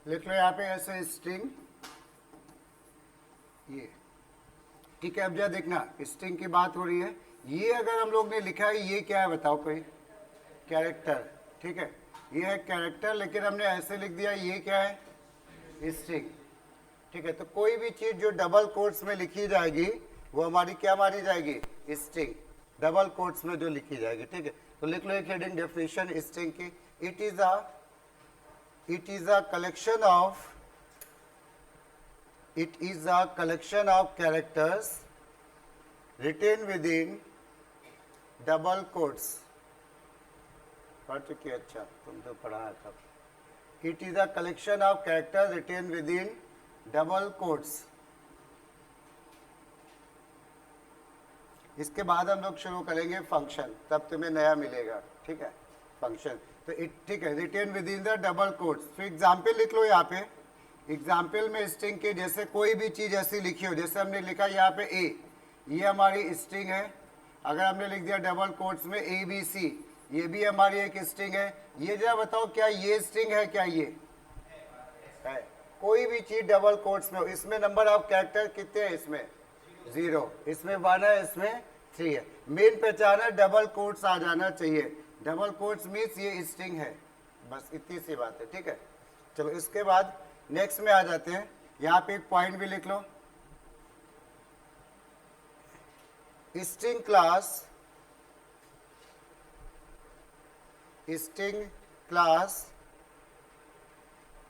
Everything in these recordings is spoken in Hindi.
लिख लो यहाँ पे ऐसे स्ट्रिंग ये, ठीक है। अब जरा देखना, स्ट्रिंग की बात हो रही है, ये अगर हम लोग ने लिखा है ये क्या है बताओ कोई, कैरेक्टर, ठीक है, ये है कैरेक्टर, लेकिन हमने ऐसे लिख दिया ये क्या है, स्ट्रिंग, ठीक है। तो कोई भी चीज जो डबल कोट्स में लिखी जाएगी वो हमारी क्या मानी जाएगी, स्ट्रिंग, डबल कोट्स में जो लिखी जाएगी, ठीक है। तो लिख लो एक हेडिंग डेफिनेशन स्ट्रिंग की, it is a collection of it is a collection of characters written within double quotes। पढ़ चुकी है, अच्छा तुम तो पढ़ा है तब। it is a collection of characters written within double quotes। इसके बाद हम लोग शुरू करेंगे फंक्शन, तब तुम्हें नया मिलेगा, ठीक है, फंक्शन। तो ठीक है, written within the double quotes. फिर एग्जाम्पल लिख लो यहाँ पे, एग्जाम्पल में स्ट्रिंग के जैसे कोई भी चीज ऐसी लिखी हो, जैसे हमने लिखा यहाँ पे ए, ये हमारी स्ट्रिंग है। अगर हमने लिख दिया डबल कोट्स में ABC, ये भी हमारी एक स्ट्रिंग है। ये जरा बताओ क्या ये स्ट्रिंग है, क्या ये है? कोई भी चीज डबल कोट्स में हो, इसमें नंबर ऑफ कैरेक्टर कितने हैं, इसमें 0, इसमें 1 है, इसमें 3 है। मेन पहचान है डबल कोट्स आ जाना चाहिए, डबल कोट्स मीन्स ये स्ट्रिंग है, बस इतनी सी बात है, ठीक है। चलो इसके बाद नेक्स्ट में आ जाते हैं, यहाँ पे एक पॉइंट भी लिख लो, string class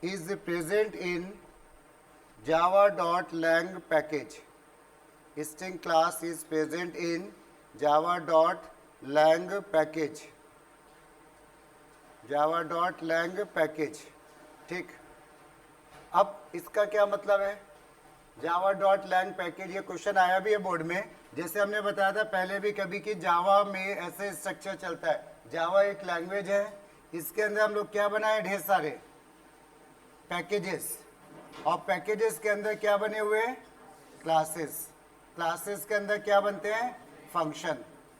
is present in java.lang package। string class is present in java.lang package, java.lang package, ठीक। अब इसका क्या मतलब है, java.lang पैकेज, ये क्वेश्चन आया भी है बोर्ड में। जैसे हमने बताया था पहले भी कभी कि जावा में ऐसे स्ट्रक्चर चलता है, जावा एक लैंग्वेज है, इसके अंदर हम लोग क्या बनाए, ढेर सारे पैकेजेस, और पैकेजेस के अंदर क्या बने हुए हैं, क्लासेस, क्लासेस के अंदर क्या बनते हैं, फंक्शन,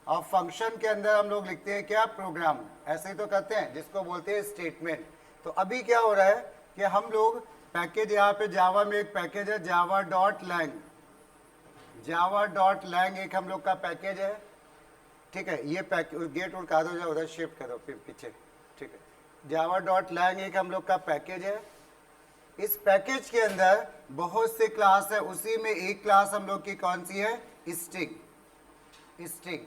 और फंक्शन के अंदर हम लोग लिखते हैं क्या, प्रोग्राम, ऐसे ही तो करते हैं, जिसको बोलते हैं स्टेटमेंट। तो अभी क्या हो रहा है कि हम लोग पैकेज, यहाँ पे जावा में एक पैकेज है java.lang, java.lang एक हम लोग का पैकेज है, ठीक है। ये पैकेज गेट उठा दो, जाओ उधर शिफ्ट करो पीछे, ठीक है। java.lang एक हम लोग का पैकेज है। इस पैकेज के अंदर बहुत से क्लास है, उसी में एक क्लास हम लोग की कौन सी है, स्ट्रिंग, स्ट्रिंग,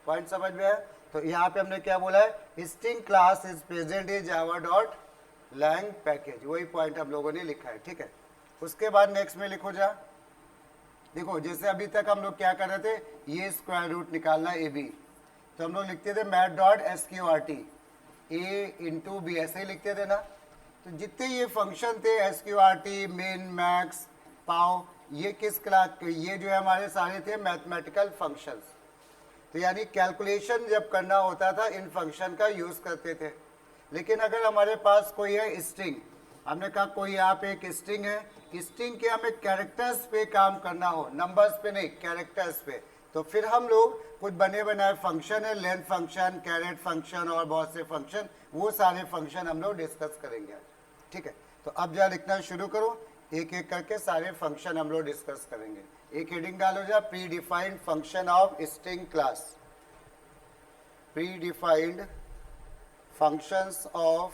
पॉइंट समझ में है। तो यहाँ पे हमने क्या बोला है, string class is present in java.lang package, वही पॉइंट हम लोगों ने लिखा है, ठीक है। उसके बाद नेक्स्ट में लिखो जा, देखो जैसे अभी तक हम लोग क्या कर रहे थे, ये स्क्वायर रूट निकालना AB, तो हम लोग लिखते थे math.sqrt, A इंटू B, ऐसे ही लिखते थे ना। तो जितने ये फंक्शन थे sqrt, मेन, मैक्स, पाव, ये किस क्लास, ये जो है हमारे सारे थे मैथमेटिकल फंक्शंस। तो यानी कैलकुलेशन जब करना होता था इन फंक्शन का यूज करते थे। लेकिन अगर हमारे पास कोई है स्ट्रिंग, हमने कहा कोई यहाँ पे एक स्ट्रिंग है, स्ट्रिंग के हमें कैरेक्टर्स पे काम करना हो, नंबर्स पे नहीं, कैरेक्टर्स पे, तो फिर हम लोग कुछ बने बनाए फंक्शन है, लेंथ फंक्शन, कैरेट फंक्शन और बहुत से फंक्शन, वो सारे फंक्शन हम लोग डिस्कस करेंगे आज, ठीक है। तो अब जरा लिखना शुरू करो, एक एक करके सारे फंक्शन हम लोग डिस्कस करेंगे। एक हेडिंग डालो जा, pre defined function of string class, pre defined functions of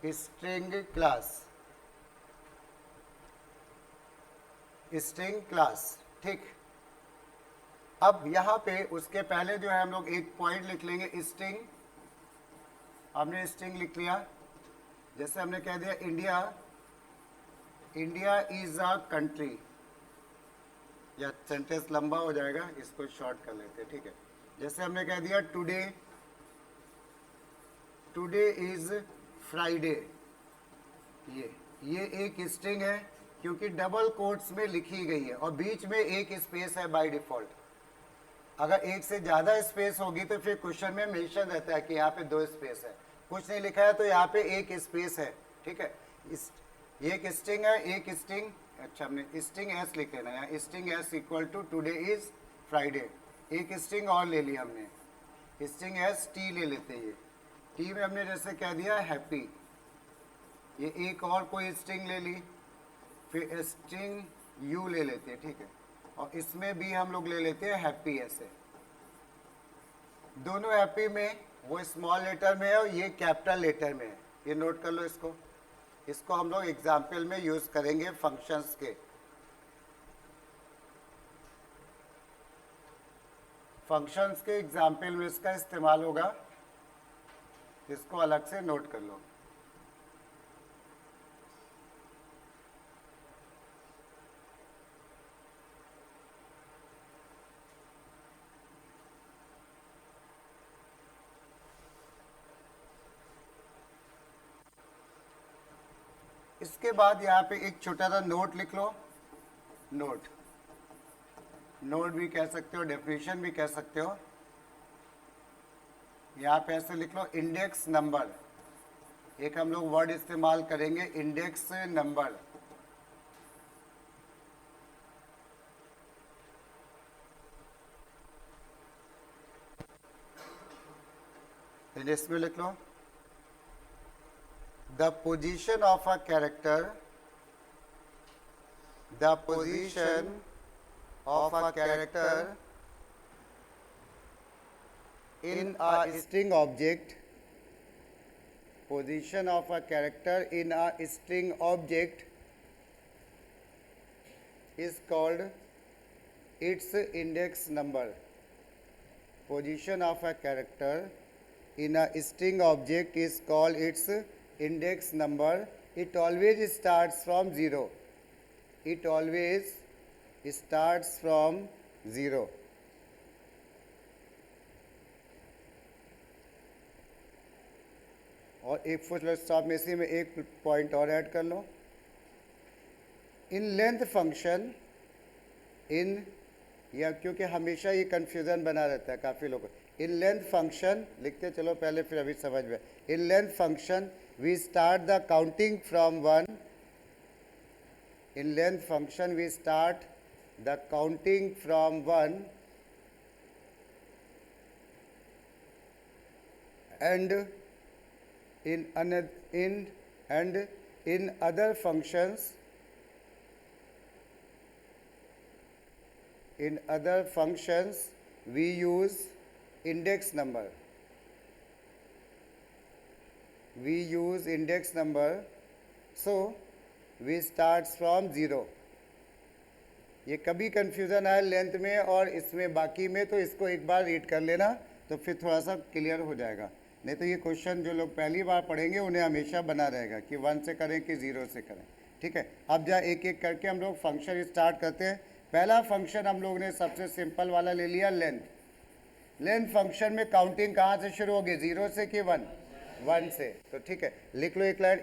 string class, string class, ठीक। अब यहाँ पे उसके पहले जो है हम लोग एक पॉइंट लिख लेंगे, स्ट्रिंग, हमने स्ट्रिंग लिख लिया। जैसे हमने कह दिया India, India is a country, या सेंटेंस लंबा हो जाएगा, इसको शॉर्ट कर लेते हैं, ठीक है। जैसे हमने कह दिया टुडे, टुडे इज फ्राइडे, ये एक स्ट्रिंग है क्योंकि डबल कोट्स में लिखी गई है और बीच में एक स्पेस है बाय डिफॉल्ट। अगर एक से ज्यादा स्पेस होगी तो फिर क्वेश्चन में मेंशन रहता है कि यहाँ पे 2 स्पेस है, कुछ नहीं लिखा है तो यहाँ पे एक स्पेस है, ठीक है। ये एक स्ट्रिंग है, एक स्ट्रिंग, अच्छा हमने स्ट्रिंग एस लिख लेना है, string S equal to today is Friday. एक स्ट्रिंग और ले लिया हमने, स्ट्रिंग एस टी ले लेते हैं, टी में हमने जैसे कह दिया हैप्पी, ये एक और कोई स्ट्रिंग ले ली, फिर स्ट्रिंग यू ले लेते हैं, ठीक है, और इसमें भी हम लोग ले लेते हैं हैप्पी ऐसे। दोनों हैप्पी में वो स्मॉल लेटर में है और ये कैपिटल लेटर में है, ये नोट कर लो इसको। इसको हम लोग एग्जाम्पल में यूज करेंगे फंक्शंस के। फंक्शंस के एग्जाम्पल में इसका इस्तेमाल होगा, इसको अलग से नोट कर लो। इसके बाद यहाँ पे एक छोटा सा नोट लिख लो। नोट, नोट भी कह सकते हो, डेफिनेशन भी कह सकते हो। यहाँ पे ऐसे लिख लो इंडेक्स नंबर। एक हम लोग वर्ड इस्तेमाल करेंगे इंडेक्स नंबर। इंडेक्स में लिख लो the position of a character, the position of a character in a string object, position of a character in a string object is called its index number. Position of a character in a string object is called its index number. It always starts from 0. It always starts from 0. और एक फुल स्टॉप में इसी में एक पॉइंट और ऐड कर लो। इन लेंथ फंक्शन, इन या क्योंकि हमेशा ये कन्फ्यूज़न बना रहता है काफ़ी लोगों को। इन लेंथ फंक्शन लिखते चलो पहले, फिर अभी समझ में। In length function we start the counting from 1. In length function we start the counting from 1 and in other functions, we use index number. We use index number, so we starts from 0. ये कभी कंफ्यूजन आए लेंथ में और इसमें बाकी में, तो इसको एक बार रीड कर लेना तो फिर थोड़ा सा क्लियर हो जाएगा। नहीं तो ये क्वेश्चन जो लोग पहली बार पढ़ेंगे उन्हें हमेशा बना रहेगा कि 1 से करें कि 0 से करें, ठीक है। अब जा एक एक करके हम लोग फंक्शन स्टार्ट करते हैं। पहला फंक्शन हम लोग ने सबसे सिंपल वाला ले लिया, लेंथ। लेंथ फंक्शन में काउंटिंग कहाँ से शुरू होगी, 0 से कि 1 से, तो ठीक है, लिख लो एक line.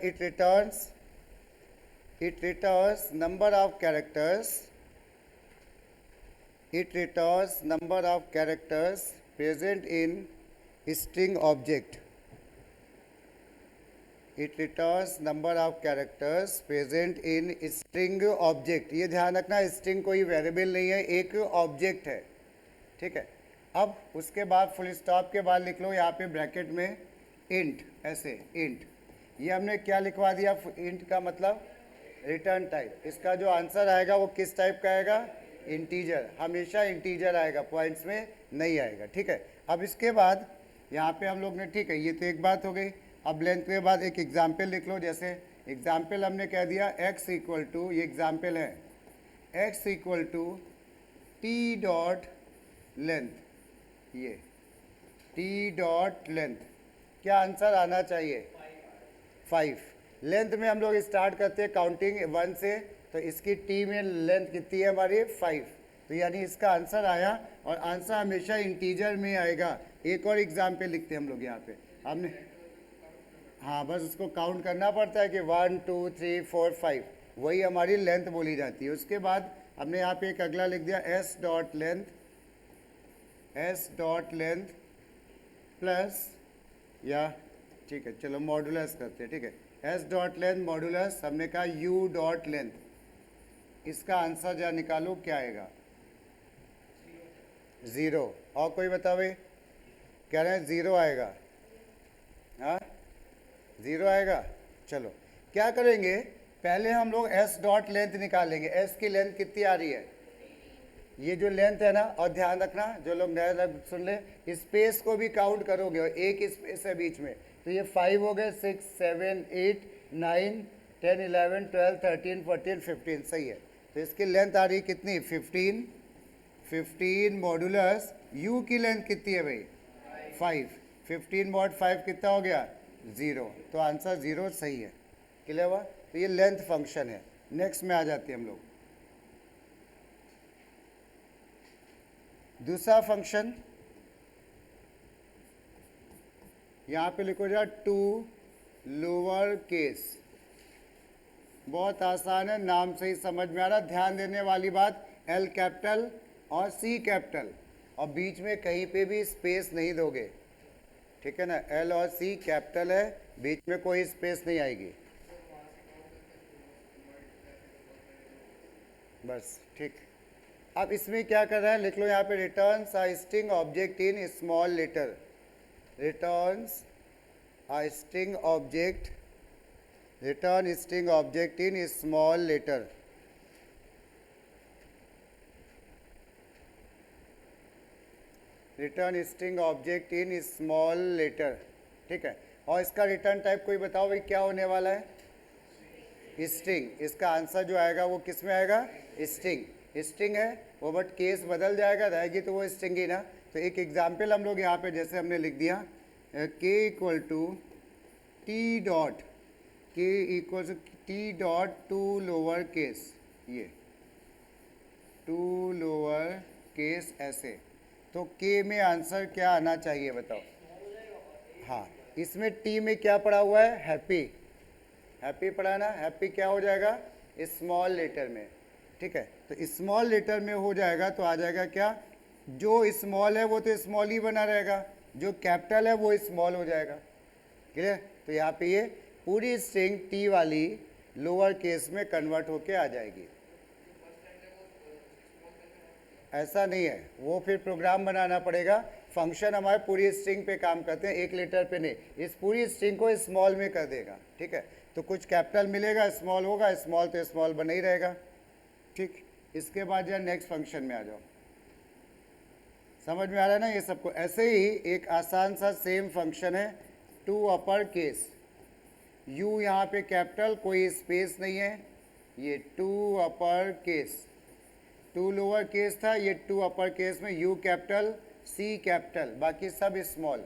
It returns number of characters, it returns number of characters present in string object. It returns number of characters present in string object. ये ध्यान रखना, स्ट्रिंग कोई वेरिएबल नहीं है, एक ऑब्जेक्ट है, ठीक है। अब उसके बाद फुल स्टॉप के बाद लिख लो यहाँ पे ब्रैकेट में इंट, ऐसे इंट। ये हमने क्या लिखवा दिया, इंट का मतलब रिटर्न टाइप। इसका जो आंसर आएगा वो किस टाइप का आएगा, इंटीजर। हमेशा इंटीजर आएगा, पॉइंट्स में नहीं आएगा, ठीक है। अब इसके बाद यहाँ पे हम लोग ने, ठीक है, ये तो एक बात हो गई। अब लेंथ के बाद एक एग्जाम्पल लिख लो। जैसे एग्जाम्पल हमने कह दिया x इक्वल टू, ये एग्जाम्पल है, x equal to T dot length. ये टी डॉट लेंथ, क्या आंसर आना चाहिए, 5। लेंथ में हम लोग स्टार्ट करते हैं काउंटिंग 1 से, तो इसकी टी में लेंथ कितनी है हमारी, 5। तो यानी इसका आंसर आया, और आंसर हमेशा इंटीजर में आएगा। एक और एग्जाम्पल लिखते हैं हम लोग यहाँ पे। हमने, हाँ, बस उसको काउंट करना पड़ता है कि 1 2 3 4 5, वही हमारी लेंथ बोली जाती है। उसके बाद हमने यहाँ पे एक अगला लिख दिया, एस डॉट लेंथ प्लस, या ठीक है चलो मॉडुलस करते हैं, ठीक है, एस डॉट लेंथ मॉडुलस, हमने कहा यू डॉट लेंथ। इसका आंसर जहाँ निकालो क्या आएगा, 0। और कोई बतावे, कह रहे हैं 0 आएगा, हाँ 0 आएगा। चलो क्या करेंगे, पहले हम लोग एस डॉट लेंथ निकालेंगे। एस की लेंथ कितनी आ रही है, ये जो लेंथ है ना, और ध्यान रखना जो लोग नए लोग सुन ले, स्पेस को भी काउंट करोगे, और एक स्पेस है बीच में, तो ये 5 हो गए, 6 7 8 9 10 11 12 13 14 15, सही है। तो इसकी लेंथ आ रही है कितनी, 15। 15 मॉडुलस यू की लेंथ कितनी है भाई, 5। 15 मॉड 5 कितना हो गया, 0। तो आंसर 0 सही है। क्लियर हुआ। तो ये लेंथ फंक्शन है। नेक्स्ट में आ जाते हैं हम लोग, दूसरा फंक्शन, यहाँ पे लिखो जा टू लोअर केस। बहुत आसान है, नाम से ही समझ में आ रहा। ध्यान देने वाली बात, एल कैपिटल और सी कैपिटल, और बीच में कहीं पे भी स्पेस नहीं दोगे, ठीक है ना। एल और सी कैपिटल है, बीच में कोई स्पेस नहीं आएगी, बस ठीक। अब इसमें क्या कर रहा है, लिख लो यहाँ पे, returns a string object in small letter. Returns a string object, return string object in small letter. Return string object in small letter, ठीक है। और इसका रिटर्न टाइप कोई बताओ भाई क्या होने वाला है, स्ट्रिंग। इसका आंसर जो आएगा वो किस में आएगा, स्ट्रिंग। स्ट्रिंग है वो, बट केस बदल जाएगा, रहेगी तो वो स्ट्रिंग ही ना। तो एक एग्जाम्पल हम लोग यहाँ पे जैसे हमने लिख दिया, K equal to T dot, K equal to T dot to lower case, ये टू लोअर केस ऐसे। तो के में आंसर क्या आना चाहिए बताओ। हाँ, इसमें टी में क्या पड़ा हुआ है, हैप्पी। हैप्पी पड़ा ना, हैप्पी क्या हो जाएगा, स्मॉल लेटर में, ठीक है। तो स्मॉल लेटर में हो जाएगा तो आ जाएगा क्या, जो स्मॉल है वो तो स्मॉल ही बना रहेगा, जो कैपिटल है वो स्मॉल हो जाएगा। क्लियर। तो यहाँ पे ये पूरी स्ट्रिंग टी वाली लोअर केस में कन्वर्ट होके आ जाएगी। ऐसा नहीं है, वो फिर प्रोग्राम बनाना पड़ेगा। फंक्शन हमारे पूरी स्ट्रिंग पे काम करते हैं, एक लेटर पे नहीं। इस पूरी स्ट्रिंग को स्मॉल में कर देगा, ठीक है। तो कुछ कैपिटल मिलेगा, स्मॉल होगा, स्मॉल तो स्मॉल बना ही रहेगा, ठीक। इसके बाद जो नेक्स्ट फंक्शन में आ जाओ। समझ में आ रहा है ना ये सबको। ऐसे ही एक आसान सा सेम फंक्शन है, टू अपर केस। यू यहाँ पे कैपिटल, कोई स्पेस नहीं है, ये to upper case. To lower case था, ये टू अपर केस में यू कैपिटल, सी कैपिटल, बाकी सब स्मॉल।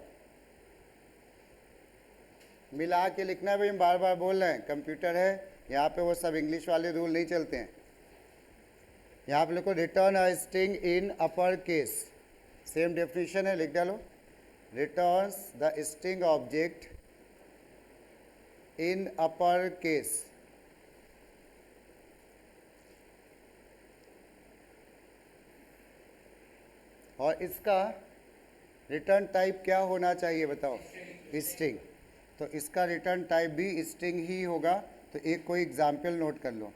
मिला के लिखना है भाई, हम बार बार बोल रहे हैं, कंप्यूटर है यहाँ पे, वो सब इंग्लिश वाले रूल नहीं चलते हैं। यहाँ पे लिखो, return a string in upper case, same definition है, लिख डालो। Returns the string object in upper case. और इसका रिटर्न टाइप क्या होना चाहिए बताओ, स्ट्रिंग। तो इसका रिटर्न टाइप भी स्ट्रिंग ही होगा। तो एक कोई एग्जाम्पल नोट कर लो,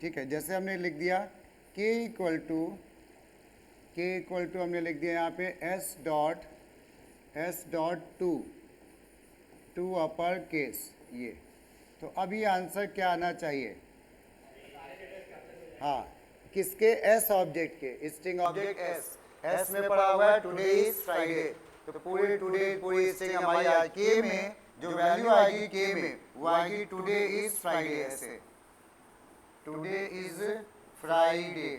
ठीक है। जैसे हमने लिख दिया के इक्वल टू हमने लिख दिया यहाँ पे S dot to upper case, ये। तो अब ये आंसर क्या आना चाहिए, हाँ, किसके, एस ऑब्जेक्ट के, स्ट्रिंग ऑब्जेक्ट एस। एस में पड़ा हुआ है टुडे इज फ्राइडे, तो पूरी टुडे पूरी स्ट्रिंग हमारी के में जो वैल्यू आएगी के में, वो आएगी टुडे इज फ्राइडे, ऐसे टुडे इज फ्राइडे,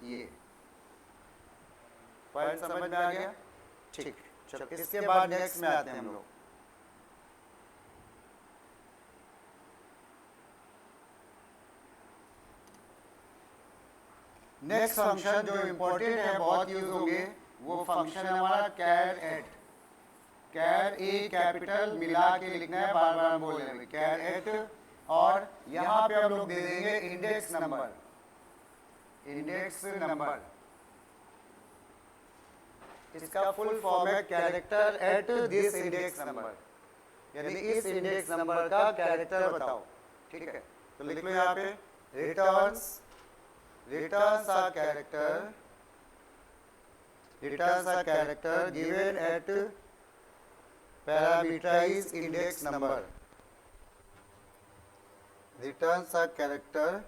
ये पॉइंट समझ में आ गया, ठीक। चलो इसके बाद नेक्स्ट में आते हैं हम लोग। नेक्स्ट फंक्शन जो इंपॉर्टेंट है, बहुत यूज होंगे, वो फंक्शन है हमारा कैर एट। कैर ए कैपिटल मिला के लिखना है, बार बार बोल रहे हैं कैर एट। और यहाँ पे हम लोग दे देंगे इंडेक्स नंबर, इंडेक्स नंबर। इसका फुल फॉर्म है character at this index number, यानी इस इंडेक्स नंबर का कैरेक्टर बताओ, ठीक है। तो लिख लो यहाँ पे, returns a character given at parameterized index number returns a character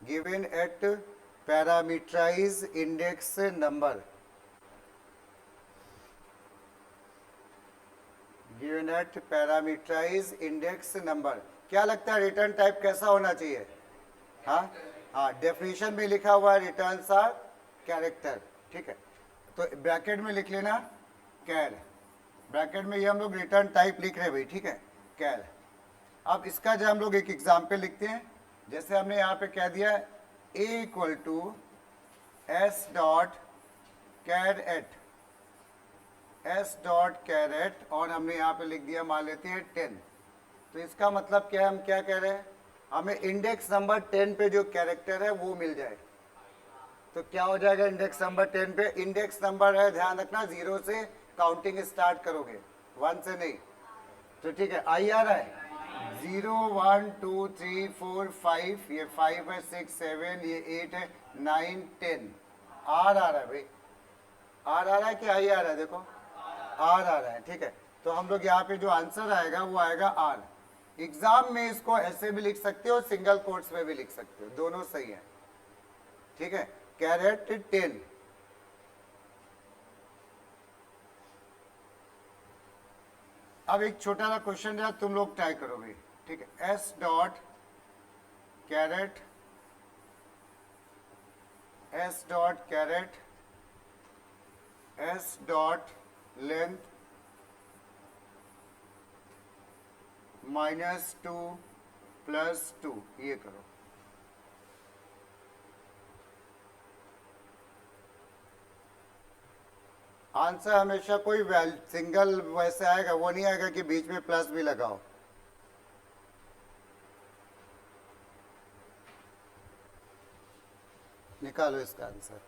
given at parameterized index number given at parameterized index number। क्या लगता है रिटर्न टाइप कैसा होना चाहिए? हाँ हाँ, डेफिनेशन में लिखा हुआ है रिटर्न सा कैरेक्टर, ठीक है। तो ब्रैकेट में लिख लेना कैर, ब्रैकेट में ये हम लोग रिटर्न टाइप लिख रहे हैं भाई, ठीक है, कैर। अब इसका जो हम लोग एक एग्जाम्पल लिखते हैं, जैसे हमने यहाँ पे कह दिया a equal to S dot char at, S dot char at, और हमने यहाँ पे लिख दिया मान लेते हैं 10। तो इसका मतलब क्या है, हम क्या कह रहे हैं, हमें इंडेक्स नंबर 10 पे जो कैरेक्टर है वो मिल जाए। तो क्या हो जाएगा इंडेक्स नंबर 10 पे? इंडेक्स नंबर है, ध्यान रखना, 0 से काउंटिंग स्टार्ट करोगे, 1 से नहीं। तो ठीक है, आई आ रहा है 0 1 2 3 4 5, ये 5 है, 6 7, ये 8 है, 9 10, आर आ रहा है भाई, आर आ रहा है कि आई आ रहा है? देखो आर आ रहा है, ठीक है। तो हम लोग यहाँ पे जो आंसर आएगा वो आएगा आर। एग्जाम में इसको ऐसे भी लिख सकते हो, सिंगल कोट्स में भी लिख सकते हो, दोनों सही है, ठीक है। कैरेट 10, अब एक छोटा सा क्वेश्चन है, तुम लोग ट्राई करोगे, ठीक है। S dot char at, S dot char at, S dot length -2 + 2, ये करो। आंसर हमेशा कोई सिंगल वैसे आएगा, वो नहीं आएगा कि बीच में प्लस भी लगाओ। निकालो इसका आंसर।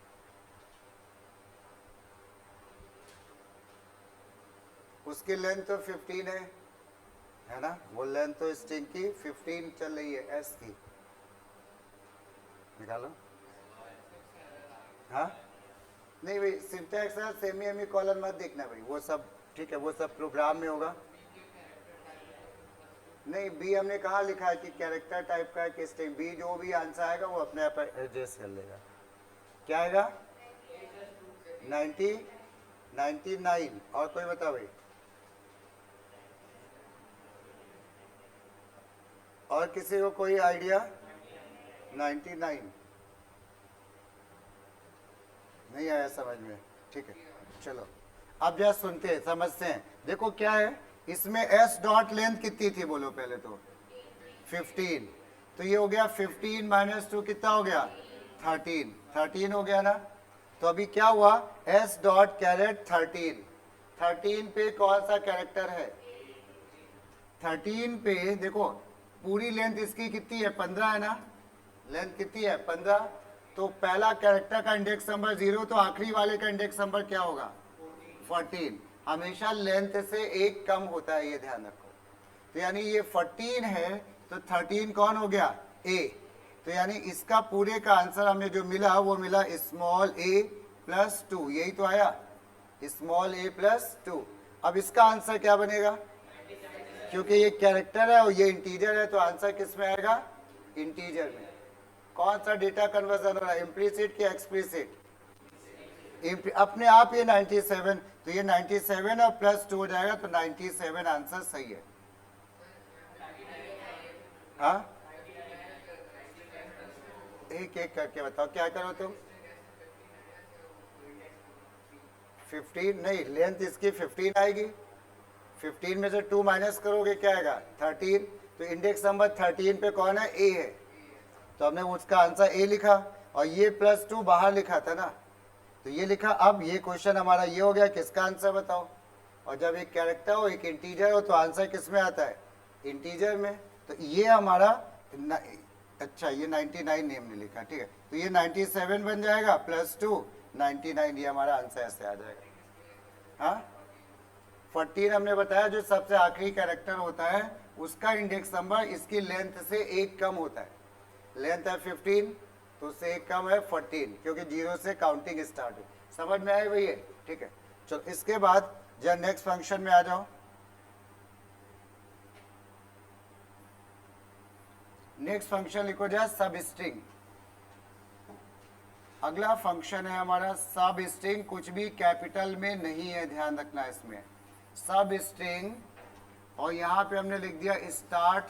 उसकी लेंथ तो 15 है ना, वो लेंथ तो स्ट्रिंग की 15 चल रही है, एस की। निकालो। हाँ नहीं भाई, सिंटैक्स है, सेमी एमी कॉलन मत देखना भाई, वो सब ठीक है, वो सब प्रोग्राम में होगा। नहीं, बी हमने कहाँ लिखा है कि कैरेक्टर टाइप का है कि स्ट्रिंग? बी जो भी आंसर आएगा वो अपने आप एडजस्ट कर लेगा। क्या आएगा? 90 99। और कोई बता भाई, और किसी को कोई आइडिया? 99 नहीं आया समझ में, ठीक है। चलो अब जरा सुनते हैं, समझते हैं। देखो क्या है इसमें, एस डॉट लेंथ कितनी थी बोलो पहले तो? 15। तो ये हो गया 15 - 2 कितना हो गया? 13। 13 हो गया ना। तो अभी क्या हुआ, एस डॉट कैरेट 13, 13 पे कौन सा कैरेक्टर है? 13 पे देखो पूरी लेंथ इसकी कितनी है? 15 है ना, लेंथ कितनी है? 15। तो पहला कैरेक्टर का इंडेक्स नंबर 0, तो आखिरी वाले का इंडेक्स नंबर क्या होगा? 14। हमेशा लेंथ से एक कम होता है, ये ध्यान रखो। तो यानी ये 14 है, तो 13 कौन हो गया? ए। तो यानी इसका पूरे का आंसर हमें जो मिला वो मिला स्मॉल a + 2, यही तो आया, स्मॉल a + 2। अब इसका आंसर क्या बनेगा? क्योंकि ये कैरेक्टर है और ये इंटीजर है, तो आंसर किस में आएगा? इंटीजर में। कौन सा डेटा कन्वर्जन हो रहा है, इम्प्लीसिट कि एक्सप्लिसिट? अपने आप ये 97, तो ये 97 और +2 हो जाएगा, तो 97 आंसर सही है। हाँ, एक एक करके बताओ, क्या करो तुम? 15 नहीं, लेंथ इसकी 15 आएगी, 15 में से 2 माइनस करोगे क्या आएगा? 13। तो इंडेक्स नंबर 13 पे कौन है? ए है, तो हमने उसका आंसर ए लिखा, और ये +2 बाहर लिखा था ना, तो ये लिखा। अब ये क्वेश्चन हमारा ये हो गया, किसका आंसर बताओ? और जब एक कैरेक्टर हो, एक इंटीजर हो, तो आंसर किस में आता है? इंटीजर में। तो ये हमारा अच्छा, ये 99 नेम ने लिखा, ठीक है। तो ये 97 बन जाएगा, +2 99, ये हमारा आंसर ऐसे आ जाएगा। हाँ, 14 हमने बताया जो सबसे आखिरी कैरेक्टर होता है उसका इंडेक्स नंबर इसकी लेंथ से एक कम होता है। लेंथ है 15, तो उससे एक कम है 14, क्योंकि 0 से काउंटिंग स्टार्ट है। समझ में आए भैया? ठीक है। चलो इसके बाद जब नेक्स्ट फंक्शन में आ जाओ, नेक्स्ट फंक्शन लिखो जाए सब स्ट्रिंग। अगला फंक्शन है हमारा सब स्ट्रिंग, कुछ भी कैपिटल में नहीं है, ध्यान रखना इसमें। सब स्ट्रिंग और यहाँ पे हमने लिख दिया स्टार्ट।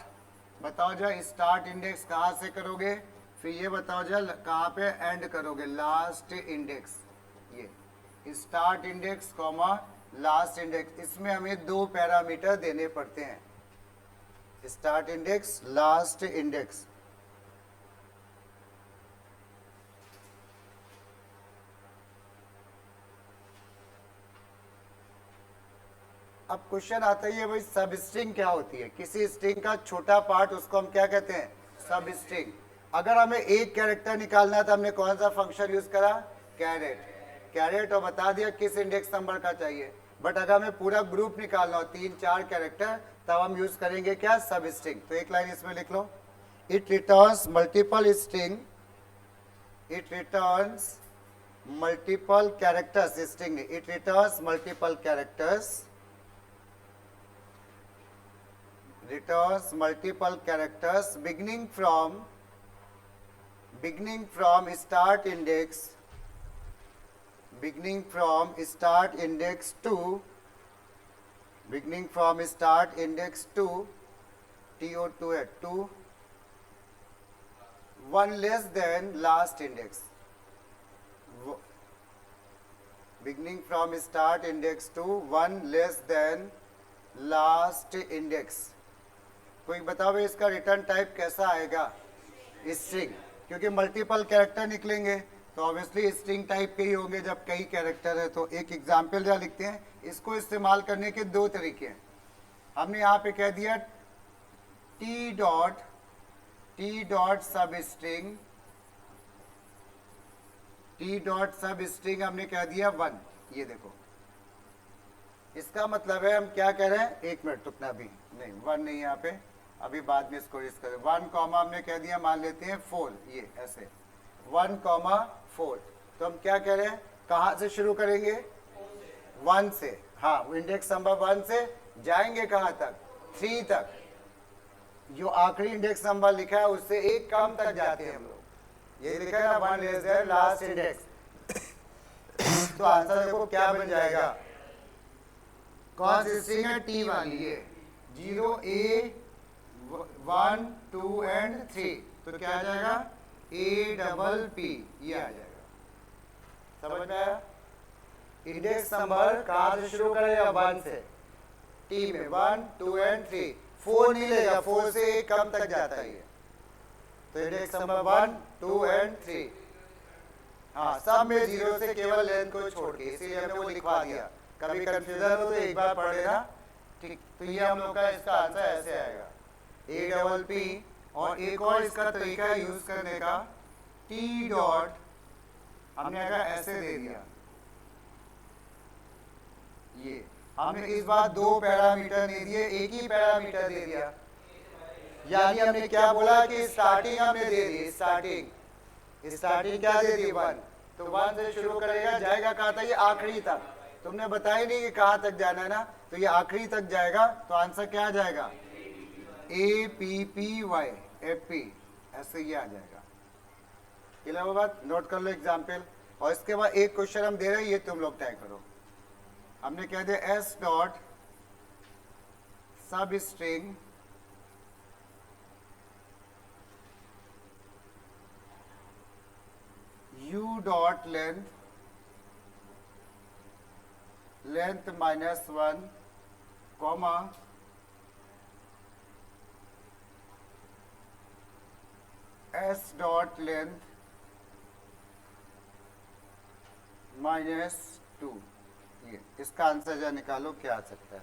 बताओ जाए स्टार्ट इंडेक्स कहाँ से करोगे, फिर ये बताओ जाए कहाँ पे एंड करोगे, लास्ट इंडेक्स। ये start index comma last index, इसमें हमें दो पैरामीटर देने पड़ते हैं, स्टार्ट इंडेक्स लास्ट इंडेक्स। अब क्वेश्चन आता ही है भाई सब स्ट्रिंग क्या होती है, किसी स्ट्रिंग का छोटा पार्ट उसको हम क्या कहते हैं, सब स्ट्रिंग। अगर हमें एक कैरेक्टर निकालना है तो हमने कौन सा फंक्शन यूज करा, कैरेट। कैरेट और बता दिया किस इंडेक्स नंबर का चाहिए। बट अगर हमें पूरा ग्रुप निकालना हो 3-4 कैरेक्टर, तब हम यूज करेंगे क्या, सब स्ट्रिंग। तो एक लाइन इसमें लिख लो, it returns multiple string, it returns multiple characters, string it returns multiple characters, returns multiple characters beginning from start index, beginning from start index to to 1 less than last index, beginning from start index to 1 less than last index. कोई बताओ भाई इसका रिटर्न टाइप कैसा आएगा, स्ट्रिंग, क्योंकि मल्टीपल कैरेक्टर निकलेंगे तो ऑब्वियसली स्ट्रिंग टाइप के ही होंगे जब कई कैरेक्टर है। तो एक एग्जांपल जहाँ लिखते हैं, इसको इस्तेमाल करने के दो तरीके हैं। हमने यहाँ पे कह दिया टी डॉट सब स्ट्रिंग, हमने कह दिया 1। ये देखो इसका मतलब है हम क्या कह रहे हैं, एक मिनट रुकना, भी नहीं 1 नहीं, यहाँ पे अभी बाद में इसको यूज करें। 1 कॉमा हमने कह दिया, मान लेते हैं 4, ये ऐसे 1 कॉमा 4। तो हम क्या कह रहे हैं, कहाँ से शुरू करेंगे, 1 से। हाँ, इंडेक्स नंबर 1 से जाएंगे कहाँ तक, 3 तक। जो आखिरी इंडेक्स नंबर लिखा है उससे एक कम तक जाते हैं हम लोग। ये लिखा है ना 1 लेस देन लास्ट इंडेक्स। तो आंसर देखो क्या बन जाएगा, कौन सी स्ट्रिंग है, टी वाली है, 0 A 1 2 एंड 3। तो क्या आ जाएगा, APP, ये आ जाएगा। समझ में आया, इंडेक्स नंबर कहाँ से शुरू करेगा, 1 से, टी में 1 2 एंड 3। 4 नहीं लेगा, 4 से एक कम तक जाता है। तो इंडेक्स नंबर 1 2 एंड 3। हाँ, सब में 0 से केवल लेंथ को छोड़ के, इसीलिए हमने वो लिखवा दिया। कभी कंफ्यूजन हो तो एक बार पढ़ लेना, ठीक। तो ये हम लोग का इसका आंसर ऐसे आएगा, APP। और एक और इसका तरीका है यूज करने का, टी डॉट, हमने अगर ऐसे दे दिया, ये हमने इस बार 2 पैरामीटर नहीं दिए, एक ही पैरामीटर दे दिया। यानी हमने क्या बोला कि स्टार्टिंग हमने दे दी, स्टार्टिंग क्या दे दी, 1। तो 1 से शुरू करेगा, जाएगा कहाँ तक, ये आखिरी तक। तुमने बताया नहीं कि कहाँ तक जाना है ना, तो ये आखिरी तक जाएगा। तो आंसर क्या आ जाएगा, APPY, AP, ऐसे ये आ जाएगा। क्लियर बात, नोट कर लो एग्जाम्पल। और इसके बाद एक क्वेश्चन हम दे रहे हैं, ये तुम लोग तय करो। हमने कह दिया S डॉट सब string U dot length -1 comma S dot length -2। ये इसका आंसर जो निकालो क्या आ सकता है।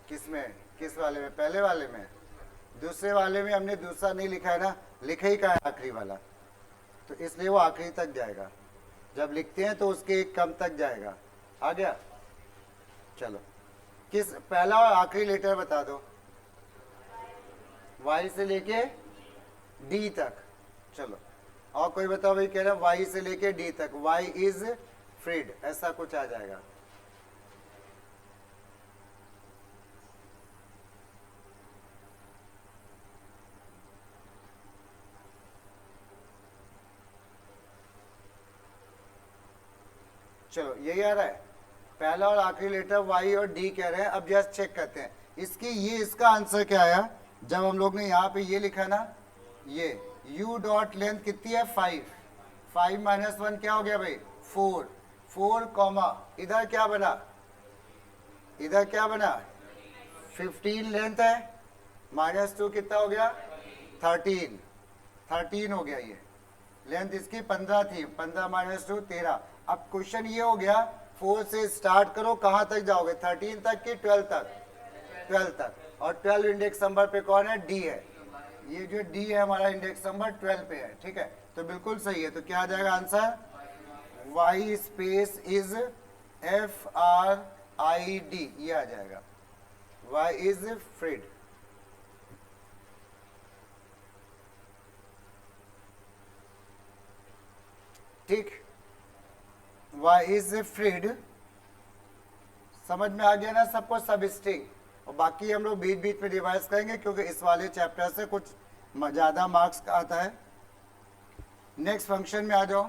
किसमें, किस वाले में, पहले वाले में, दूसरे वाले में हमने दूसरा नहीं लिखा है ना, लिखा ही का है आखिरी वाला, तो इसलिए वो आखिरी तक जाएगा। जब लिखते हैं तो उसके एक कम तक जाएगा। आ गया, चलो किस पहला और आखिरी लेटर बता दो, Y से लेके D तक। चलो और कोई बताओ भाई, कह रहा है वाई से लेके डी तक, वाई इज फ्रीड, ऐसा कुछ आ जाएगा। चलो यही आ रहा है, पहला और आखिरी लेटर वाई और डी कह रहे हैं। अब जस्ट चेक करते हैं इसकी, ये इसका आंसर क्या आया जब हम लोग ने यहाँ पे ये लिखा ना, ये u डॉट लेंथ कितनी है 5, 5 माइनस 1 क्या हो गया भाई 4, 4 कॉमा इधर क्या बना, इधर क्या बना 15 लेंथ है, माइनस 2 कितना हो गया 13, 13 हो गया। ये लेंथ इसकी 15 थी, 15 माइनस 2 13। अब क्वेश्चन ये हो गया 4 से स्टार्ट करो, कहां तक जाओगे 13 तक कि 12 तक, 12 तक, और 12 इंडेक्स नंबर पे कौन है डी है, ये जो डी है हमारा इंडेक्स नंबर 12 पे है, ठीक है। तो बिल्कुल सही है, तो क्या आ जाएगा answer, Y space is FRID, ये आ जाएगा, वाई इज फ्रीड। ठीक, वाई इज फ्रीड, समझ में आ गया ना सबको, सब स्ट्रिंग। और बाकी हम लोग बीच बीच में रिवाइज करेंगे क्योंकि इस वाले चैप्टर से कुछ ज़्यादा मार्क्स का आता है। नेक्स्ट फंक्शन में आ जाओ,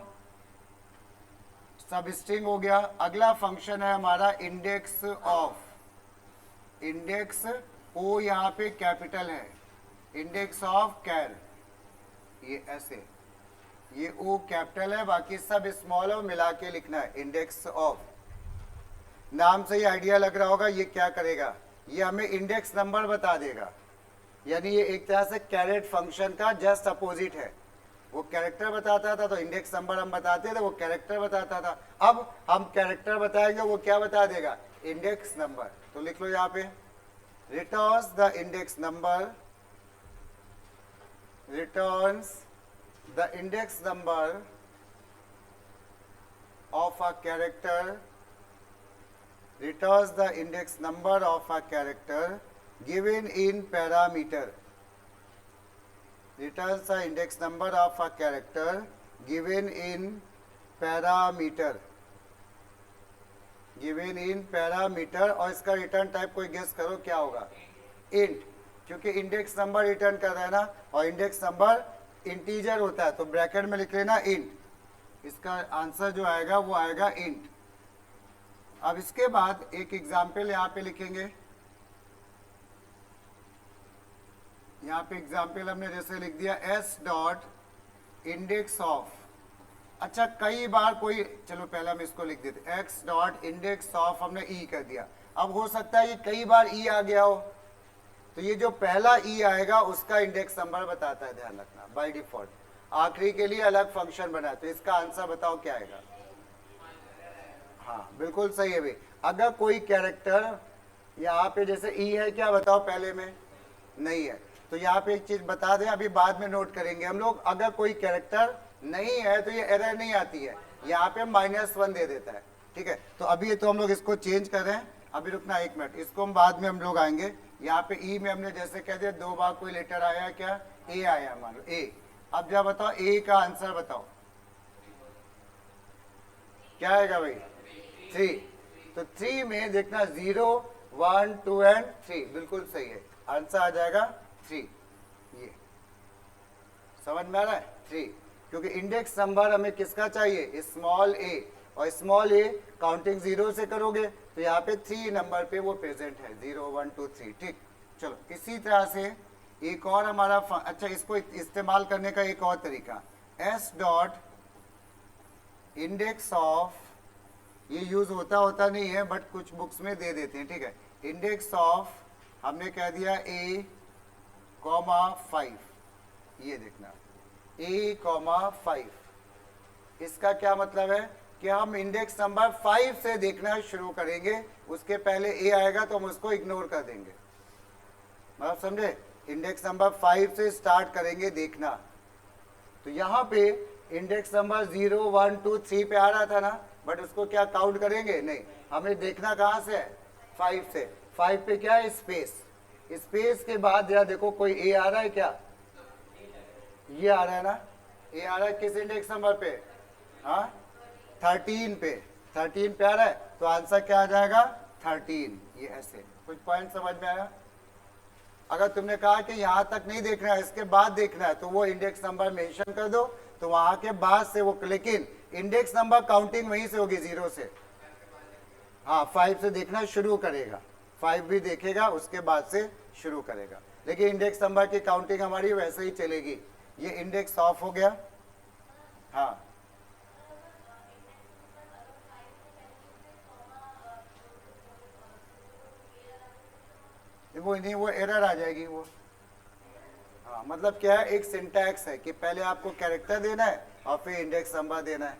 सब स्ट्रिंग हो गया। अगला फंक्शन है हमारा इंडेक्स ऑफ, इंडेक्स ओ यहाँ पे कैपिटल है, इंडेक्स ऑफ कैर, ये ऐसे, ये ओ कैपिटल है, बाकी सब स्मॉल और मिला के लिखना है। इंडेक्स ऑफ, नाम से ही आइडिया लग रहा होगा ये क्या करेगा, ये हमें इंडेक्स नंबर बता देगा, यानी ये एक तरह से कैरेट फंक्शन का जस्ट अपोजिट है। वो कैरेक्टर बताता था तो इंडेक्स नंबर हम बताते थे, वो कैरेक्टर बताता था। अब हम कैरेक्टर बताएंगे, वो क्या बता देगा, इंडेक्स नंबर। तो लिख लो यहाँ पे, returns the index number, returns the index number of a character, returns the index number of a character given in parameter, returns the index number of a character given in parameter, given in parameter। और इसका रिटर्न टाइप कोई गेस करो क्या होगा, int, क्योंकि इंडेक्स नंबर रिटर्न कर रहा है ना, और इंडेक्स नंबर इंटीजर होता है तो ब्रैकेट में लिख लेना इंट। इसका आंसर जो आएगा वो आएगा इंट। अब इसके बाद एक एग्जाम्पल यहाँ पे लिखेंगे, यहाँ पे एग्जाम्पल हमने जैसे लिख दिया एस डॉट इंडेक्स ऑफ, अच्छा कई बार कोई, चलो पहले हम इसको लिख देते, एक्स डॉट इंडेक्स ऑफ हमने ई कर दिया। अब हो सकता है ये कई बार ई आ गया हो, तो ये जो पहला ई आएगा उसका इंडेक्स नंबर बताता है, ध्यान रखना बाय डिफॉल्ट। आखिरी के लिए अलग फंक्शन बना, तो इसका आंसर बताओ क्या आएगा। हाँ बिल्कुल सही है भाई। अगर कोई कैरेक्टर यहाँ पे जैसे ई है, क्या बताओ पहले में नहीं है, तो यहाँ पे एक चीज बता दें, अभी बाद में नोट करेंगे हम लोग। अगर कोई कैरेक्टर नहीं है तो ये एरर नहीं आती है, यहाँ पे -1 दे देता है, ठीक है। तो अभी तो हम लोग इसको चेंज कर रहे हैं, अभी रुकना 1 मिनट, इसको हम बाद में हम लोग आएंगे। यहाँ पे ई में हमने जैसे कह दिया 2 बार कोई लेटर आया, क्या ए आया, मान लो ए। अब जब बताओ ए का आंसर बताओ क्या आएगा भाई 3। तो 3 में देखना 0 1 2 एंड 3, बिल्कुल सही है, आंसर आ जाएगा 3। ये समझ में आ रहा है 3, क्योंकि इंडेक्स नंबर हमें किसका चाहिए, स्मॉल ए, और स्मॉल ए काउंटिंग 0 से करोगे तो यहाँ पे 3 नंबर पे वो प्रेजेंट है, 0 1 2 3, ठीक। चलो इसी तरह से एक और हमारा अच्छा इसको इस्तेमाल करने का एक और तरीका, एस डॉट इंडेक्स ऑफ, ये यूज होता नहीं है बट कुछ बुक्स में दे देते हैं, ठीक है। इंडेक्स ऑफ हमने कह दिया a, 5, ये देखना a, 5। इसका क्या मतलब है कि हम इंडेक्स नंबर 5 से देखना शुरू करेंगे, उसके पहले a आएगा तो हम उसको इग्नोर कर देंगे, मतलब समझे, इंडेक्स नंबर 5 से स्टार्ट करेंगे देखना। तो यहाँ पे इंडेक्स नंबर 0 1 2 3 पे आ रहा था ना, बट उसको क्या काउंट करेंगे नहीं, हमें देखना कहाँ से है 5 से। 5 पे क्या है स्पेस, स्पेस के बाद जरा देखो कोई ए आ रहा है क्या, ये आ रहा है ना, ये आ रहा है किस इंडेक्स नंबर पे? हाँ 13 पे, 13 पे आ रहा है, तो आंसर क्या आ जाएगा? 13। ये ऐसे कुछ पॉइंट समझ में आया? अगर तुमने कहा कि यहाँ तक नहीं देखना है, इसके बाद देखना है, तो वो इंडेक्स नंबर मेंशन कर दो, तो वहां के बाद से वो, लेकिन इंडेक्स नंबर काउंटिंग वहीं से होगी, 0 से। हाँ 5 से देखना शुरू करेगा, 5 भी देखेगा, उसके बाद से शुरू करेगा, लेकिन इंडेक्स नंबर की काउंटिंग हमारी वैसे ही चलेगी। ये इंडेक्स ऑफ हो गया। हाँ वो नहीं, वो एरर आ जाएगी वो। हाँ मतलब क्या है, एक सिंटैक्स है कि पहले आपको कैरेक्टर देना है और फिर इंडेक्स नंबर देना है,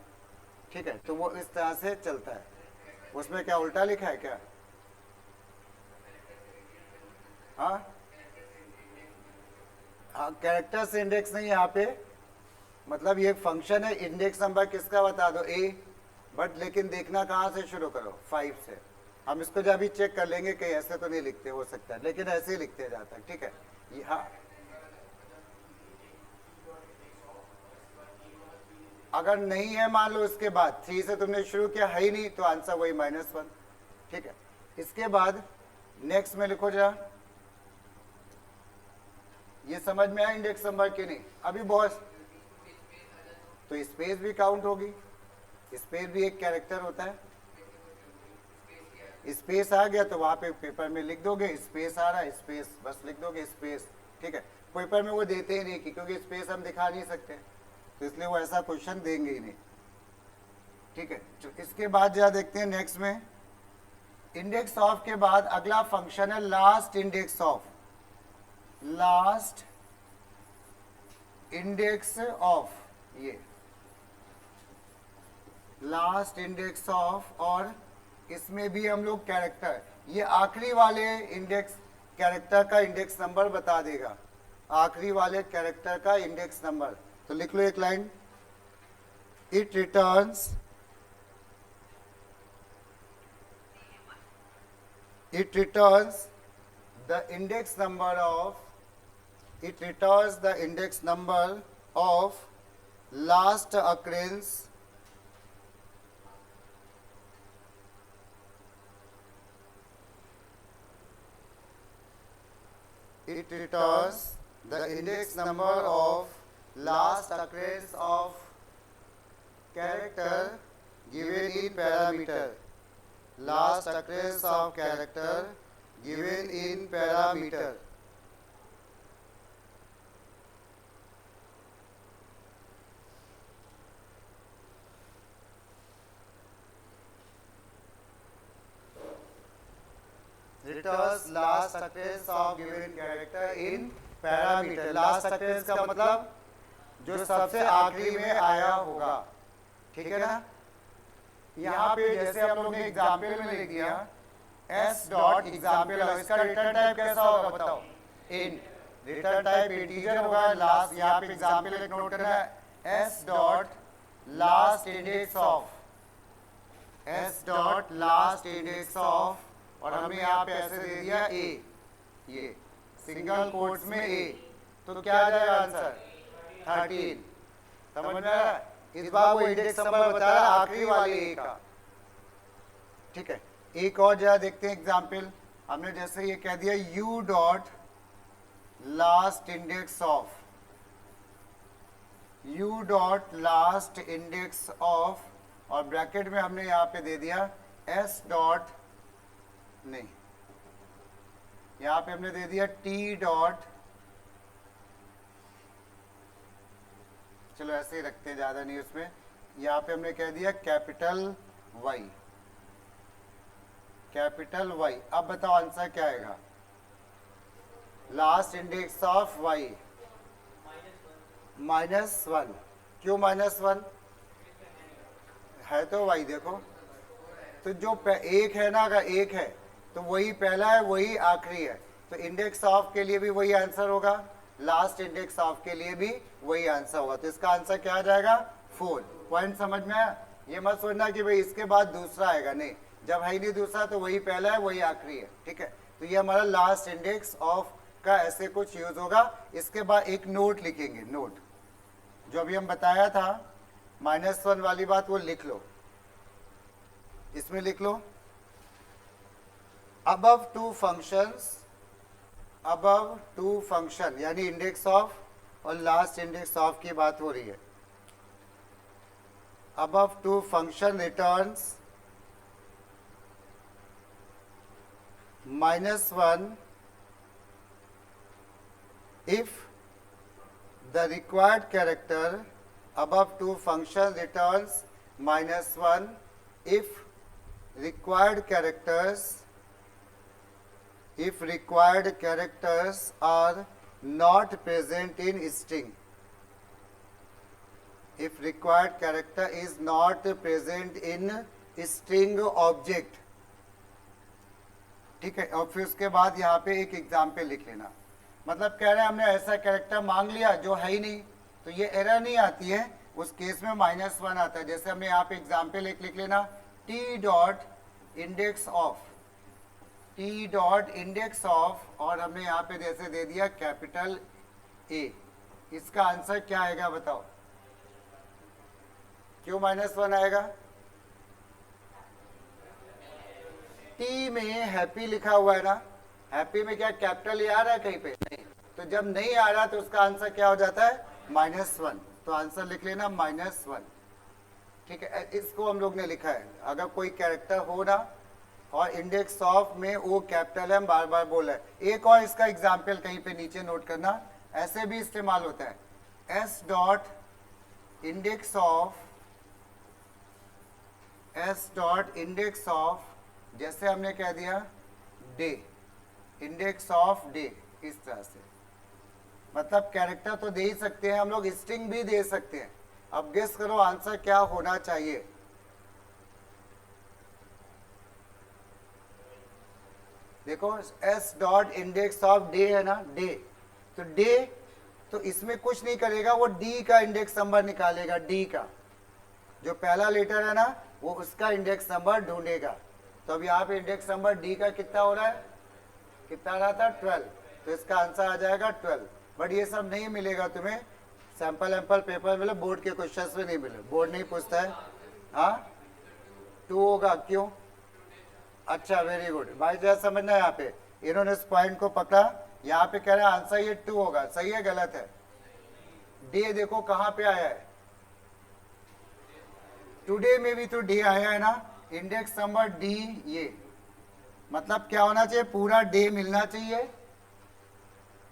ठीक है, तो वो इस तरह से चलता है। उसमें क्या उल्टा लिखा है क्या? हाँ कैरेक्टर से इंडेक्स नहीं यहाँ पे, मतलब ये फंक्शन है, इंडेक्स नंबर किसका बता दो? ए, बट लेकिन देखना कहाँ से शुरू करो? 5 से। हम इसको जब भी चेक कर लेंगे कि ऐसे तो नहीं लिखते, हो सकता है, लेकिन ऐसे ही लिखते हैं जहाँ तक, ठीक है। हाँ अगर नहीं है मान लो, इसके बाद 3 से तुमने शुरू किया, है ही नहीं, तो आंसर वही -1, ठीक है। इसके बाद नेक्स्ट में लिखो जरा, ये समझ में आया इंडेक्स नंबर की नहीं? अभी बहुत, तो स्पेस भी काउंट होगी, स्पेस भी एक कैरेक्टर होता है। स्पेस आ गया तो वहां पे पेपर में लिख दोगे स्पेस आ रहा है, स्पेस बस लिख दोगे स्पेस, ठीक है। पेपर में वो देते ही नहीं, क्योंकि स्पेस हम दिखा नहीं सकते, तो इसलिए वो ऐसा क्वेश्चन देंगे ही नहीं, ठीक है। तो इसके बाद जरा देखते हैं नेक्स्ट में, इंडेक्स ऑफ के बाद अगला फंक्शन है last index of. Last index of, ये लास्ट इंडेक्स ऑफ, और इसमें भी हम लोग कैरेक्टर, ये आखिरी वाले इंडेक्स कैरेक्टर का इंडेक्स नंबर बता देगा, आखिरी वाले कैरेक्टर का इंडेक्स नंबर। तो लिख लो एक line, it returns the index number of, it returns the index number of last occurrence it returns the index number of last occurrence of character given in parameter, last occurrence of character given in parameter। Returns last occurrence of given character in parameter। last occurrence का मतलब जो सबसे आखिरी में आया होगा, ठीक है ना। यहाँ पे जैसे हम लोग ने एग्जाम्पल में लिख दिया s डॉट एग्जाम्पल, इसका रिटर्न टाइप कैसा होगा बताओ? इन, रिटर्न टाइप इंटीजर होगा। लास्ट यहाँ पे एग्जाम्पल एक नोट करना है, s dot last index of, s dot last index of, और हमने यहाँ पे ऐसे दे दिया a, ये सिंगल कोट्स में a, तो क्या आ जाएगा आंसर? 13। समझ में आया? इस बार वो इंडेक्स नंबर बता रहा है आखिरी वाले a का, ठीक है। एक और जरा देखते हैं एग्जाम्पल, हमने जैसे ये कह दिया u dot last index of, u dot last index of, और ब्रैकेट में हमने यहाँ पे दे दिया s डॉट, नहीं यहां पे हमने दे दिया t डॉट, चलो ऐसे ही रखते हैं, ज्यादा नहीं उसमें। यहां पे हमने कह दिया कैपिटल Y, कैपिटल Y। अब बताओ आंसर क्या आएगा? Last index of Y -1। क्यों -1 है? तो Y देखो, तो जो एक है ना, अगर एक है तो वही पहला है, वही आखिरी है, तो इंडेक्स ऑफ के लिए भी वही आंसर होगा, लास्ट इंडेक्स ऑफ के लिए भी वही आंसर होगा, तो इसका आंसर क्या आ जाएगा? 4। पॉइंट समझ में आया? ये मत सोचना कि भाई इसके बाद दूसरा आएगा, नहीं, जब है ही नहीं दूसरा तो वही पहला है, वही आखिरी है, ठीक है। तो ये हमारा लास्ट इंडेक्स ऑफ का ऐसे कुछ यूज होगा। इसके बाद एक नोट लिखेंगे, नोट, जो अभी हम बताया था -1 वाली बात, वो लिख लो, इसमें लिख लो above टू फंक्शन यानी इंडेक्स ऑफ और लास्ट इंडेक्स ऑफ की बात हो रही है। above two function returns -1 if the required character above two function returns -1 if required characters are not present in string, if required character is not present in string object, ठीक है। और फिर उसके बाद यहाँ पे एक एग्जाम्पल लिख लेना, मतलब कह रहे हैं हमने ऐसा कैरेक्टर मांग लिया जो है ही नहीं, तो ये एरर नहीं आती है, उस केस में -1 आता है। जैसे हमने यहाँ पे एग्जाम्पल एक लिख लेना, टी डॉट इंडेक्स ऑफ और हमने यहाँ पे जैसे दे दिया कैपिटल ए, इसका आंसर क्या आएगा बताओ, क्यों -1 आएगा? टी में हैप्पी लिखा हुआ है ना, हैप्पी में क्या कैपिटल ए आ रहा है कहीं पे? नहीं, तो जब नहीं आ रहा तो उसका आंसर क्या हो जाता है? -1। तो आंसर लिख लेना -1, ठीक है। इसको हम लोग ने लिखा है, अगर कोई कैरेक्टर हो ना और इंडेक्स ऑफ में वो कैपिटल है, हम बार बार बोल रहे हैं। एक और इसका एग्जाम्पल कहीं पे नीचे नोट करना, ऐसे भी इस्तेमाल होता है, एस डॉट इंडेक्स ऑफ जैसे हमने कह दिया डे, इंडेक्स ऑफ डे, इस तरह से, मतलब कैरेक्टर तो दे ही सकते हैं हम लोग, स्ट्रिंग भी दे सकते हैं। अब गेस करो आंसर क्या होना चाहिए? देखो S dot index of day है ना, डे, तो डे तो इसमें कुछ नहीं करेगा, वो डी का इंडेक्स नंबर निकालेगा, डी का जो पहला लेटर है ना वो उसका इंडेक्स नंबर ढूंढेगा। तो अब यहाँ पे इंडेक्स नंबर डी का कितना हो रहा है, कितना रहा था? 12, तो इसका आंसर आ जाएगा 12। बट ये सब नहीं मिलेगा तुम्हें, सैंपल एम्पल पेपर मिले, बोर्ड के क्वेश्चंस में नहीं मिले, बोर्ड नहीं पूछता है। हाँ 2 होगा, क्यों? अच्छा वेरी गुड भाई, जरा समझना है, यहाँ पे इन्होंने इस पॉइंट को पकड़ा, यहाँ पे कह रहे हैं आंसर ये 2 होगा, सही है गलत है? डे देखो कहाँ पे आया है, टुडे में भी तो डे आया है ना, इंडेक्स नंबर डी, ये मतलब क्या होना चाहिए? पूरा डे मिलना चाहिए।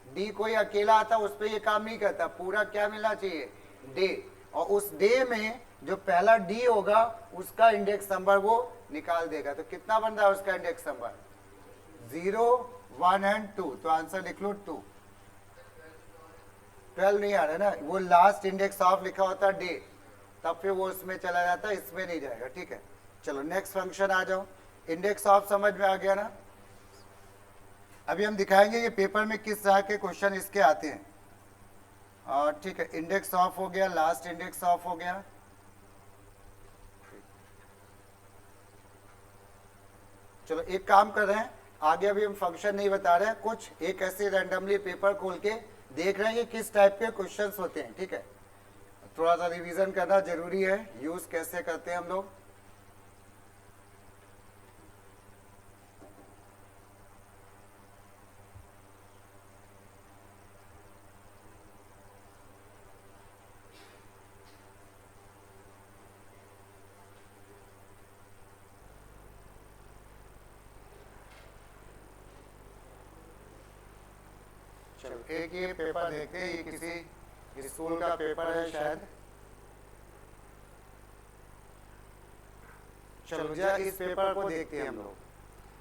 डी कोई अकेला आता उस पर ये काम नहीं करता, पूरा क्या मिलना चाहिए? डे। और उस डे में जो पहला डी होगा उसका इंडेक्स नंबर वो निकाल देगा। तो कितना बन रहा है उसका इंडेक्स नंबर? 0, 1 एंड 2। तो आंसर लिख लो 2। 12 नहीं आ रहा है ना, वो लास्ट इंडेक्स ऑफ लिखा होता डे, तब फिर वो उसमें चला जाता, इसमें नहीं जाएगा, ठीक है। चलो नेक्स्ट फंक्शन आ जाओ। इंडेक्स ऑफ समझ में आ गया ना? अभी हम दिखाएंगे कि पेपर में किस तरह के क्वेश्चन इसके आते हैं, और ठीक है। इंडेक्स ऑफ हो गया, लास्ट इंडेक्स ऑफ हो गया। चलो एक काम कर रहे हैं, आगे अभी हम फंक्शन नहीं बता रहे हैं, कुछ एक ऐसे रैंडमली पेपर खोल के देख रहे हैं कि किस टाइप के क्वेश्चंस होते हैं, ठीक है। थोड़ा सा रिवीजन करना जरूरी है, यूज कैसे करते हैं हम लोग। चलो एक ये पेपर देखते हैं, ये किसी स्कूल का पेपर है शायद। चलो जरा इस पेपर को देखते हैं हम लोग,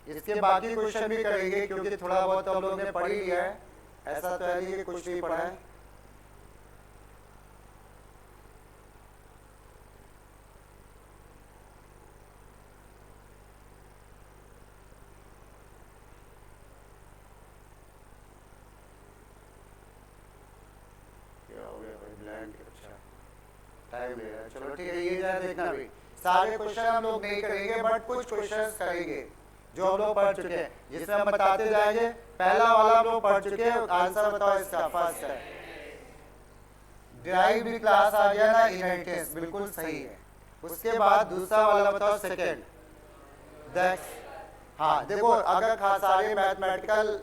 इसके बाकी क्वेश्चन भी करेंगे क्योंकि थोड़ा बहुत तो हम लोग ने पढ़ ही लिया है, ऐसा तो है नहीं कि कुछ नहीं पढ़ा है। टाइम ले रहा है, चलो ठीक है। ये जरा देखना भी, सारे क्वेश्चन हम लोग नहीं करेंगे बट कुछ क्वेश्चन करेंगे जो हम लोग पढ़ चुके हैं, जिसमें हम बताते जाएंगे। पहला वाला हम लोग पढ़ चुके हैं, आंसर बताओ इसका। फर्स्ट है डिराइव्ड क्लास आ गया ना, इनहेरिटेंस, बिल्कुल सही है। उसके बाद दूसरा वाला बताओ, सेकेंड दैट्स। हाँ देखो, अगर सारे मैथमेटिकल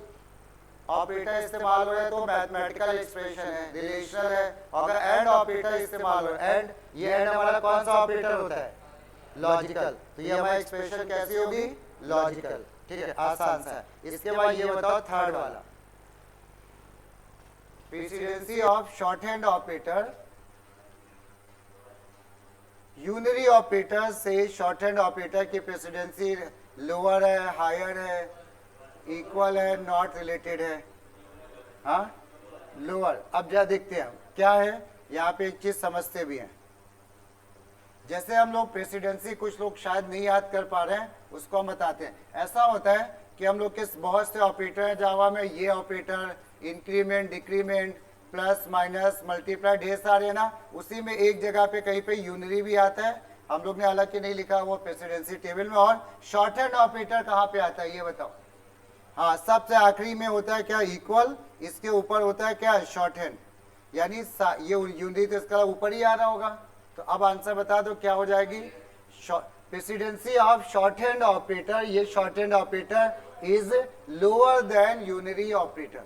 ऑपरेटर इस्तेमाल हो रहे हैं तो मैथमेटिकल एक्सप्रेशन है, रिलेशनल है। अगर एंड ऑपरेटर इस्तेमाल हो, एंड, ये एंड हमारा कौन सा ऑपरेटर होता है? लॉजिकल। तो ये हमारी एक्सप्रेशन कैसी होगी? लॉजिकल। ठीक है, आसान सा है। इसके बाद ये बताओ थर्ड वाला, precedence of short hand operator. Unary operator से शॉर्ट हैंड ऑपरेटर की प्रेसिडेंसी लोअर है, हायर है, इक्वल है, नॉट रिलेटेड है? हाँ, लोअर। अब क्या देखते हैं क्या है यहाँ पे, एक चीज समझते भी हैं। जैसे हम लोग प्रेसिडेंसी, कुछ लोग शायद नहीं याद कर पा रहे हैं, उसको हम बताते हैं। ऐसा होता है कि हम लोग के बहुत से ऑपरेटर हैं जावा में, ये operator, increment, decrement, plus minus, multiply, ढेर सारे है ना। उसी में एक जगह पे कहीं पे यूनरी भी आता है, हम लोग ने हालांकि नहीं लिखा वो प्रेसिडेंसी टेबल में। और शॉर्ट हैंड ऑपरेटर कहाँ पे आता है ये बताओ? हाँ, सबसे आखिरी में होता है क्या? इक्वल। इसके ऊपर होता है क्या? Short hand. यानी ये यूनिट तो इसका ऊपर ही आ रहा होगा। तो अब आंसर बता दो क्या हो जाएगी? Presidency of short hand operator, ये short hand operator is lower than unary operator.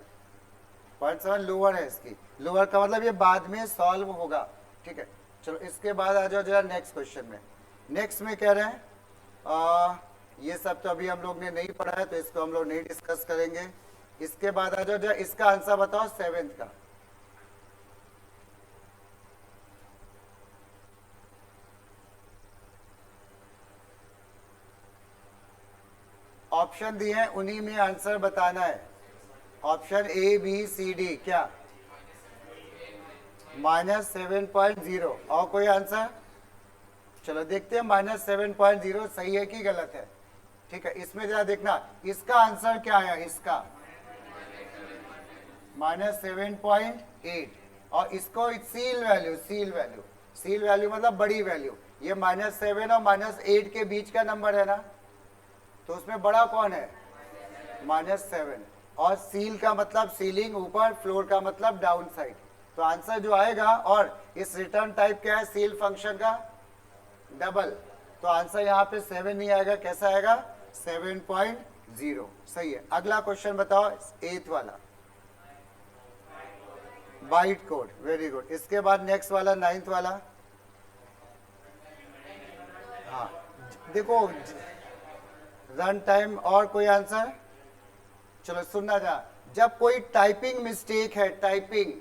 Point समझ, लोअर है इसकी। लोअर का मतलब ये बाद में सॉल्व होगा। ठीक है, चलो इसके बाद आ जाओ जरा नेक्स्ट क्वेश्चन में। नेक्स्ट में कह रहे हैं ये सब तो अभी हम लोग ने नहीं पढ़ा है, तो इसको हम लोग नहीं डिस्कस करेंगे। इसके बाद आ जाओ जरा, इसका आंसर बताओ सेवेंथ का। ऑप्शन दिए हैं, उन्हीं में आंसर बताना है। Option A, B, C, D. क्या? -7.0। और कोई आंसर? चलो देखते हैं -7.0 सही है कि गलत है। ठीक है, इसमें जरा देखना, इसका आंसर क्या है? इसका -7.8। और इसको seal value, seal value, seal value मतलब बड़ी वैल्यू। ये -7 और -8 के बीच का नंबर है ना, तो उसमें बड़ा कौन है? -7। और सील का मतलब सीलिंग ऊपर, फ्लोर का मतलब डाउन साइड। तो आंसर जो आएगा, और इस रिटर्न टाइप क्या है? सील फंक्शन का डबल। तो आंसर यहाँ पे 7 नहीं आएगा, कैसा आएगा? 7.0। सही है। अगला क्वेश्चन बताओ, 8th वाला, बाइट कोड। Very good. इसके बाद नेक्स्ट वाला 9th वाला। हाँ देखो, रन टाइम। और कोई आंसर? चलो सुनना जा, जब कोई टाइपिंग मिस्टेक है, टाइपिंग,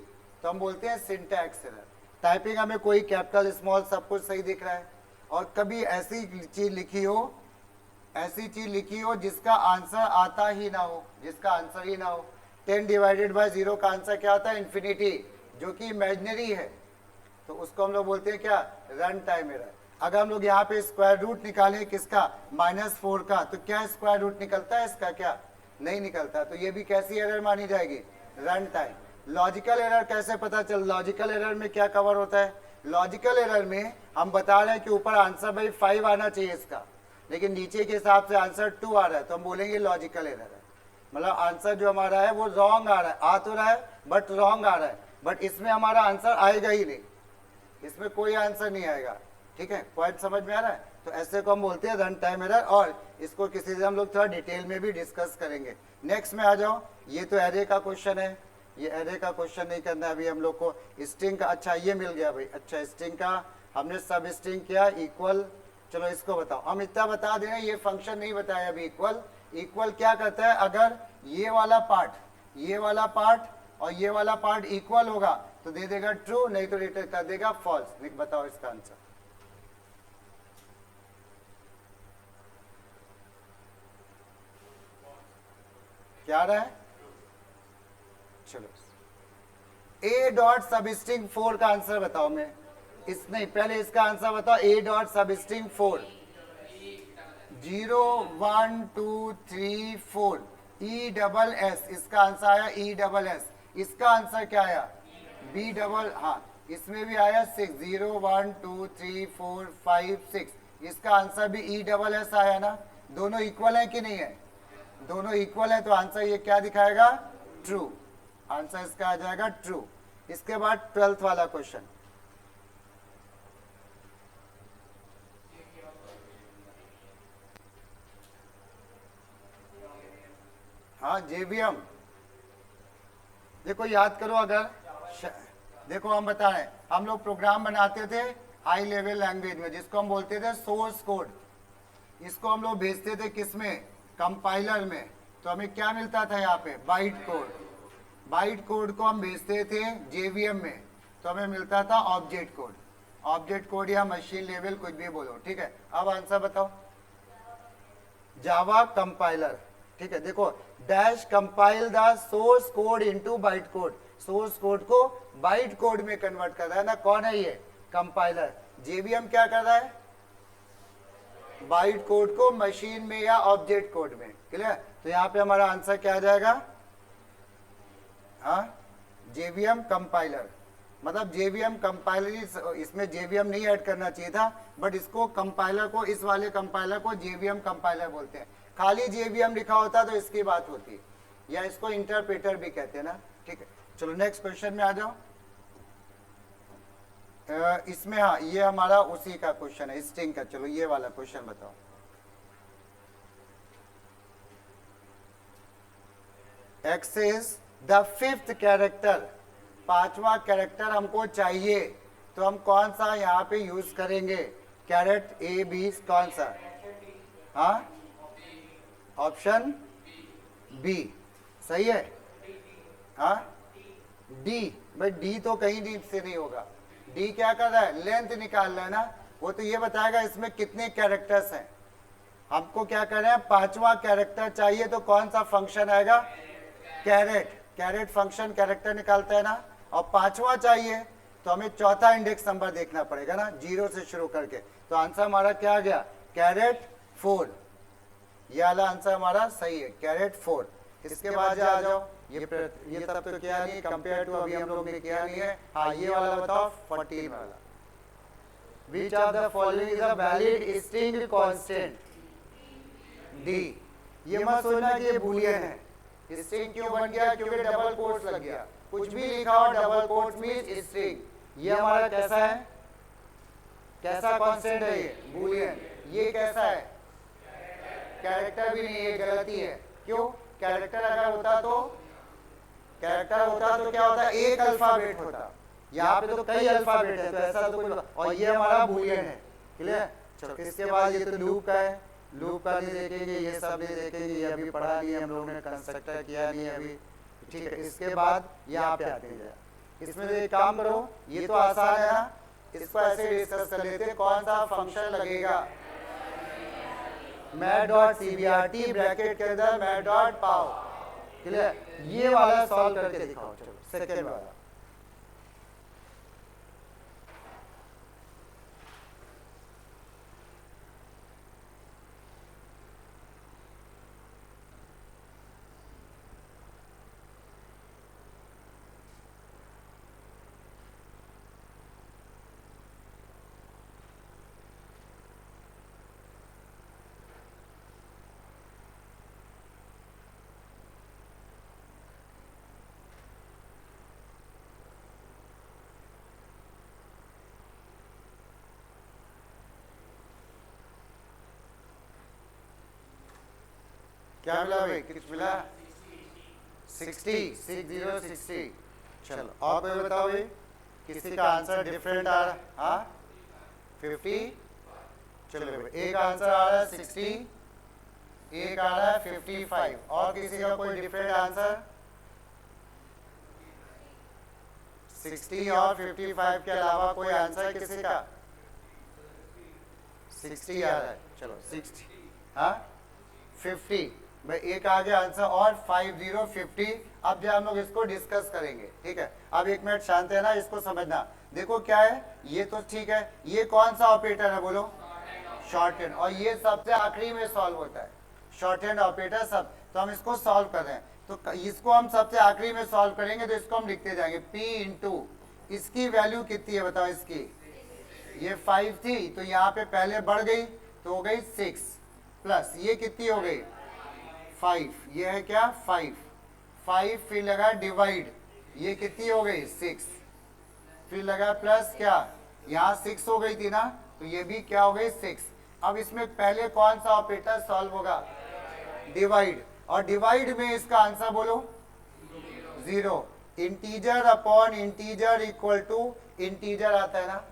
तो हम बोलते हैं सिंटैक्स एरर। टाइपिंग हमें कोई कैपिटल, स्मॉल, सब कुछ सही दिख रहा है, और कभी ऐसी चीज लिखी हो, ऐसी चीज लिखी हो जिसका आंसर आता ही ना हो, जिसका आंसर ही ना हो। 10/0 का आंसर क्या होता है? इन्फिनिटी, जो कि इमेजिनरी है। तो उसको हम लोग बोलते हैं क्या? Run time error. अगर हम लोग यहाँ पे स्क्वायर रूट निकालें किसका? -4 का, तो क्या स्क्वायर रूट निकलता है इसका? क्या नहीं निकलता। तो ये भी कैसी एरर मानी जाएगी? Run time. लॉजिकल एरर कैसे पता चल? लॉजिकल एरर में क्या कवर होता है? लॉजिकल एरर में हम बता रहे हैं कि ऊपर आंसर भाई 5 आना चाहिए इसका, लेकिन नीचे के हिसाब से आंसर 2 आ रहा है, तो हम बोलेंगे लॉजिकल एरर है। मतलब आंसर जो हमारा है वो रॉन्ग आ रहा है, आ तो रहा है बट रॉन्ग आ रहा है, बट इसमें हमारा आंसर आएगा ही नहीं, इसमें कोई आंसर नहीं आएगा। ठीक है, पॉइंट समझ में आ रहा है? तो ऐसे को हम बोलते हैं रन टाइम एरर, और इसको किसी से हम लोग थोड़ा डिटेल में भी डिस्कस करेंगे। नेक्स्ट में आ जाओ, ये तो एरे का क्वेश्चन है, ये एरे का क्वेश्चन नहीं करना है अभी हम लोग को। स्ट्रिंग का, अच्छा ये मिल गया भाई, अच्छा स्ट्रिंग का हमने सब स्ट्रिंग किया, इक्वल। चलो इसको बताओ, हम इतना बता दे रहे हैं, ये फंक्शन नहीं बताया अभी। इक्वल, इक्वल क्या करता है? अगर ये वाला पार्ट, ये वाला पार्ट और ये वाला पार्ट इक्वल होगा तो दे देगा ट्रू, नहीं तो रिटर्न कर देगा फॉल्स। बताओ इसका आंसर। क्या रहा है? चलो a डॉट सब स्ट्रिंग 4 का आंसर बताओ। मैं इस नहीं, पहले इसका आंसर बताओ। a डॉट सब स्ट्रिंग 4, 0 1 2 3 4, ESS, इसका आंसर आया ESS। इसका आंसर क्या आया? B डबल, हाँ इसमें भी आया 6, 0 1 2 3 4 5 6, इसका आंसर भी ESS आया ना। दोनों इक्वल है कि नहीं है? दोनों इक्वल है, तो आंसर ये क्या दिखाएगा? ट्रू। आंसर इसका आ जाएगा ट्रू। इसके बाद 12th वाला क्वेश्चन, हाँ जेवीएम। देखो याद करो, देखो हम बता रहे हैं, हम लोग प्रोग्राम बनाते थे हाई लेवल लैंग्वेज में जिसको हम बोलते थे सोर्स कोड। इसको हम लोग भेजते थे किस में, कंपाइलर में। तो हमें क्या मिलता था यहाँ पे, बाइट कोड। बाइट कोड को हम भेजते थे जेवीएम में, तो हमें मिलता था ऑब्जेक्ट कोड। ऑब्जेक्ट कोड या मशीन लेवल कुछ भी बोलो, ठीक है। अब आंसर बताओ, जावा कंपाइलर, ठीक है। देखो dash compile the source code into byte code, source code को बाइट कोड में कन्वर्ट कर रहा है ना, कौन है ये, कंपाइलर। जेवीएम क्या कर रहा है, बाइट कोड को मशीन में या ऑब्जेक्ट कोड में, क्लियर। तो यहाँ पे हमारा आंसर क्या आ जाएगा, हाँ जेवीएम कंपाइलर। मतलब जेवीएम कंपाइलर, इसमें जेवीएम नहीं ऐड करना चाहिए था, बट इसको कंपाइलर को, इस वाले कंपाइलर को जेवीएम कंपाइलर बोलते हैं। खाली जेवीएम लिखा होता तो इसकी बात होती, या इसको इंटरप्रेटर भी कहते हैं ना, ठीक है। चलो नेक्स्ट क्वेश्चन में आ जाओ। इसमें हाँ ये हमारा उसी का क्वेश्चन है, स्ट्रिंग का। चलो ये वाला क्वेश्चन बताओ। X is the fifth character, पांचवा कैरेक्टर हमको चाहिए, तो हम कौन सा यहाँ पे यूज करेंगे, कैरेट ए बी, कौन सा, हाँ ऑप्शन बी सही है, हाँ डी। भाई डी तो कहीं डी से नहीं होगा, डी क्या कर रहा है, लेंथ निकाल रहा है ना, वो तो ये बताएगा इसमें कितने कैरेक्टर्स हैं। हमको क्या कर रहे हैं, पांचवा कैरेक्टर चाहिए, तो कौन सा फंक्शन आएगा, कैरेट। कैरेट फंक्शन कैरेक्टर निकालता है ना, और पांचवा चाहिए तो हमें चौथा इंडेक्स नंबर देखना पड़ेगा ना, 0 से शुरू करके। तो आंसर हमारा क्या आ गया, कैरेट 4। ये वाला आंसर हमारा सही है, कैरेट 4। इसके बाद आ जाओ, ये तब तो किया नहीं, कंपेयर टू अभी हम लोग ने किया नहीं है। हाँ ये वाला बताओ, 14 वाला, which of the following is a valid string constant, D. ये मत सोचना कि ये बूलियन है, स्ट्रिंग क्यों बन गया, क्योंकि डबल कोट्स लग गया। कुछ भी लिखा हो डबल कोट्स मींस स्ट्रिंग। ये हमारा कैसा है, कैसा कांस्टेंट है ये, बूलियन। ये कैसा है, कैरेक्टर भी नहीं, ये गलती है। क्यों, कैरेक्टर अगर होता तो, कैरेक्टर होता तो क्या होता, एक अल्फाबेट होता, यहाँ पे तो कई अल्फाबेट है, तो ऐसा तो कुछ, और ये हमारा बूलियन है, क्लियर। चलो इसके बाद ये तो लूप का है, लूप का नहीं देखेंगे, ये सब नहीं देखेंगे, ये अभी पढ़ा नहीं, हम लोगों ने कंस्ट्रक्टर किया नहीं अभी, ठीक है। इसके बाद यहाँ पे आते हैं, इसमें एक काम करो, ये तो आसान है ना, इसको ऐसे डिस्कस कर लेते हैं, कौन सा फंक्शन लगेगा, मैट डॉट cbrt ब्रैकेट के अंदर मैट डॉट पाओ, क्लियर। ये वाला सॉल्व करके दिखाओ। चलो सेकेंड वाला, क्या मिला भाई, किस मिला, 60। चलो और कोई बताओ भाई, किसी का आंसर डिफरेंट आ रहा है, हाँ 50। चलो भाई एक आंसर आ रहा है 60, एक आ रहा है 55, और किसी का कोई डिफरेंट आंसर, 60 और 55 के अलावा कोई आंसर किसी का, 60 आ रहा है। चलो 60, हाँ 50 भाई, एक आगे आंसर, और 50 50। अब जो हम लोग इसको डिस्कस करेंगे, ठीक है। अब एक मिनट शांत है ना, इसको समझना। देखो क्या है, ये तो ठीक है, ये कौन सा ऑपरेटर है बोलो, शॉर्ट हैंड, और ये सबसे आखिरी में सॉल्व होता है, शॉर्ट हैंड ऑपरेटर सब। तो हम इसको सॉल्व कर रहे हैं, तो इसको हम सबसे आखिरी में सॉल्व करेंगे, तो इसको हम लिखते जाएंगे p इंटू, इसकी वैल्यू कितनी है बताओ, इसकी ये 5 थी, तो यहाँ पे पहले बढ़ गई तो हो गई 6, प्लस ये कितनी हो गई 5, ये है क्या 5, फिर लगा डिवाइड, ये कितनी हो गई 6, फिर लगा प्लस क्या, यहाँ 6 हो गई थी ना, तो ये भी क्या हो गई 6। अब इसमें पहले कौन सा ऑपरेटर सॉल्व होगा, डिवाइड, और डिवाइड में इसका आंसर बोलो 0। Integer upon integer equal to integer आता है ना,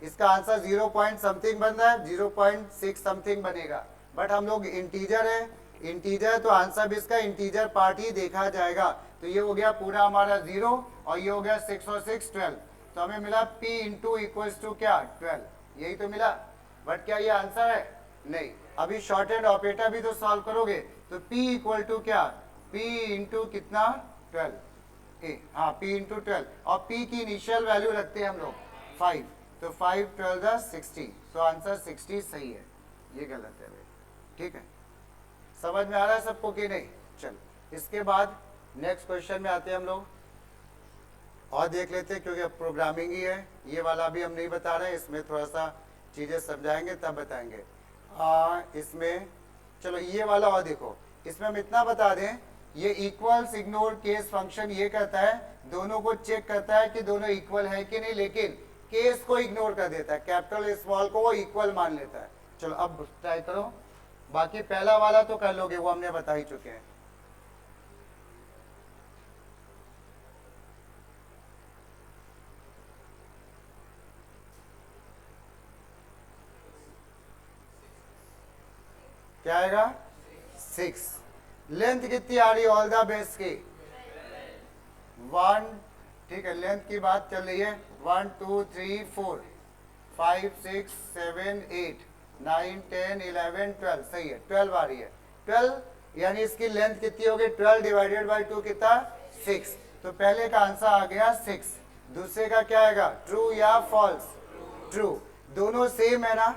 इसका आंसर 0 पॉइंट समथिंग बन रहा है, 0.6 समथिंग बनेगा, बट हम लोग इंटीजर है, इंटीजर तो आंसर भी इसका इंटीजर पार्ट ही देखा जाएगा। तो ये हो गया पूरा हमारा 0 और ये हो गया 6 और 6 12। तो हमें मिला p इंटू इक्वल्स टू क्या 12, यही तो मिला, बट क्या ये आंसर है, नहीं। अभी शॉर्ट हैंड ऑपरेटर भी तो सॉल्व करोगे, तो p इक्वल टू क्या, p इंटू कितना 12, हाँ p इंटू 12, और p की इनिशियल वैल्यू रखते हैं हम लोग 5, तो 5 12 60, तो आंसर 60 सही है, ये गलत है भाई, ठीक है। समझ में आ रहा है सबको कि नहीं। चल इसके बाद नेक्स्ट क्वेश्चन में आते हैं हम लोग, और देख लेते हैं, क्योंकि अब प्रोग्रामिंग ही है, ये वाला भी हम नहीं बता रहे हैं, इसमें थोड़ा सा चीज़ें समझाएंगे तब बताएंगे। इसमें चलो ये वाला और देखो, इसमें हम इतना बता दें, ये इक्वल्स इग्नोर केस फंक्शन ये करता है, दोनों को चेक करता है कि दोनों इक्वल है कि नहीं, लेकिन केस को इग्नोर कर देता है, कैपिटल स्मॉल को वो इक्वल मान लेता है। चलो अब ट्राई करो, बाकी पहला वाला तो कर लोगे, वो हमने बता ही चुके हैं। क्या आएगा 6। लेंथ कितनी आ रही है ऑल द बेस की 1, ठीक है, लेंथ की बात चल रही है 1 2 3 4 5 6 7 8 9 10 11 12, सही है, 12 आ रही है, 12 यानी इसकी लेंथ कितनी होगी, 12 डिवाइडेड बाई 2 कितना 6। तो पहले का आंसर आ गया 6, दूसरे का क्या आएगा, ट्रू या फॉल्स, ट्रू, दोनों सेम है ना,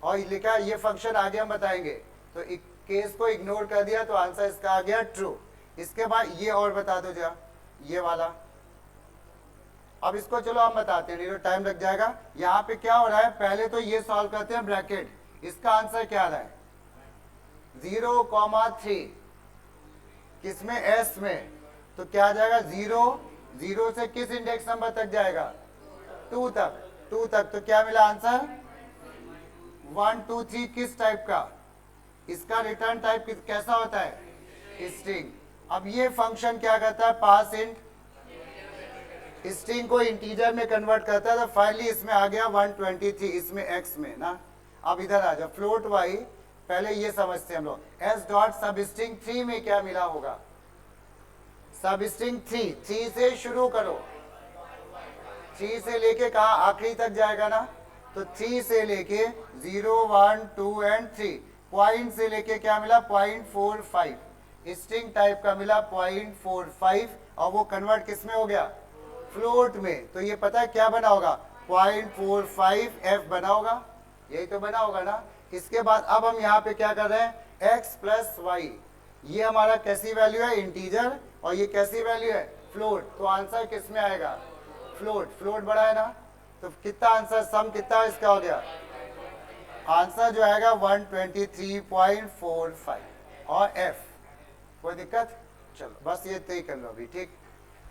और लिखा ये फंक्शन आगे हम बताएंगे, तो केस को इग्नोर कर दिया तो आंसर इसका आ गया ट्रू। इसके बाद ये और बता दो जरा, ये वाला, अब इसको चलो हम बताते हैं, नहीं तो टाइम लग जाएगा। यहाँ पे क्या हो रहा है, पहले तो ये सॉल्व करते हैं ब्रैकेट, इसका आंसर क्या आ रहा है 0,3, किसमें एस में, तो क्या आ जाएगा 0 से किस इंडेक्स नंबर तक जाएगा 2 तक, तो क्या मिला आंसर 1 2 3, किस टाइप का, इसका रिटर्न टाइप कैसा होता है स्ट्रिंग। अब ये फंक्शन क्या करता है, पास इंट, स्ट्रिंग को इंटीजर में कन्वर्ट करता है, तो फाइनली इसमें आ गया 123, इसमें एक्स में ना। अब इधर आ जाओ, फ्लोट वाई, पहले ये समझते हैं हम लोग, एस डॉट सब स्ट्रिंग 3 में क्या मिला होगा, सब स्ट्रिंग 3 से शुरू करो, 3 से लेके कहा आखिरी तक जाएगा ना, तो 3 से लेके 0 1 2 एंड 3, पॉइंट से लेके क्या मिला 0.45, स्ट्रिंग टाइप का मिला 0.45, और वो कन्वर्ट किस में हो गया, फ्लोट में, तो ये पता है क्या बना होगा 0.45f बना होगा, यही तो बना होगा ना। इसके बाद अब हम यहाँ पे क्या कर रहे हैं, x प्लस वाई, ये हमारा कैसी वैल्यू है इंटीजर, और ये कैसी वैल्यू है फ्लोट, तो आंसर किस में आएगा फ्लोट बड़ा है ना, तो कितना आंसर सम कितना इसका हो गया, आंसर जो आएगा 123.45, और f, कोई दिक्कत, चलो बस ये तय कर लो अभी, ठीक।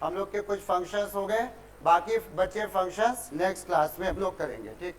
हम लोग के कुछ फंक्शंस हो गए, बाकी बचे फंक्शंस नेक्स्ट क्लास में हम लोग करेंगे, ठीक।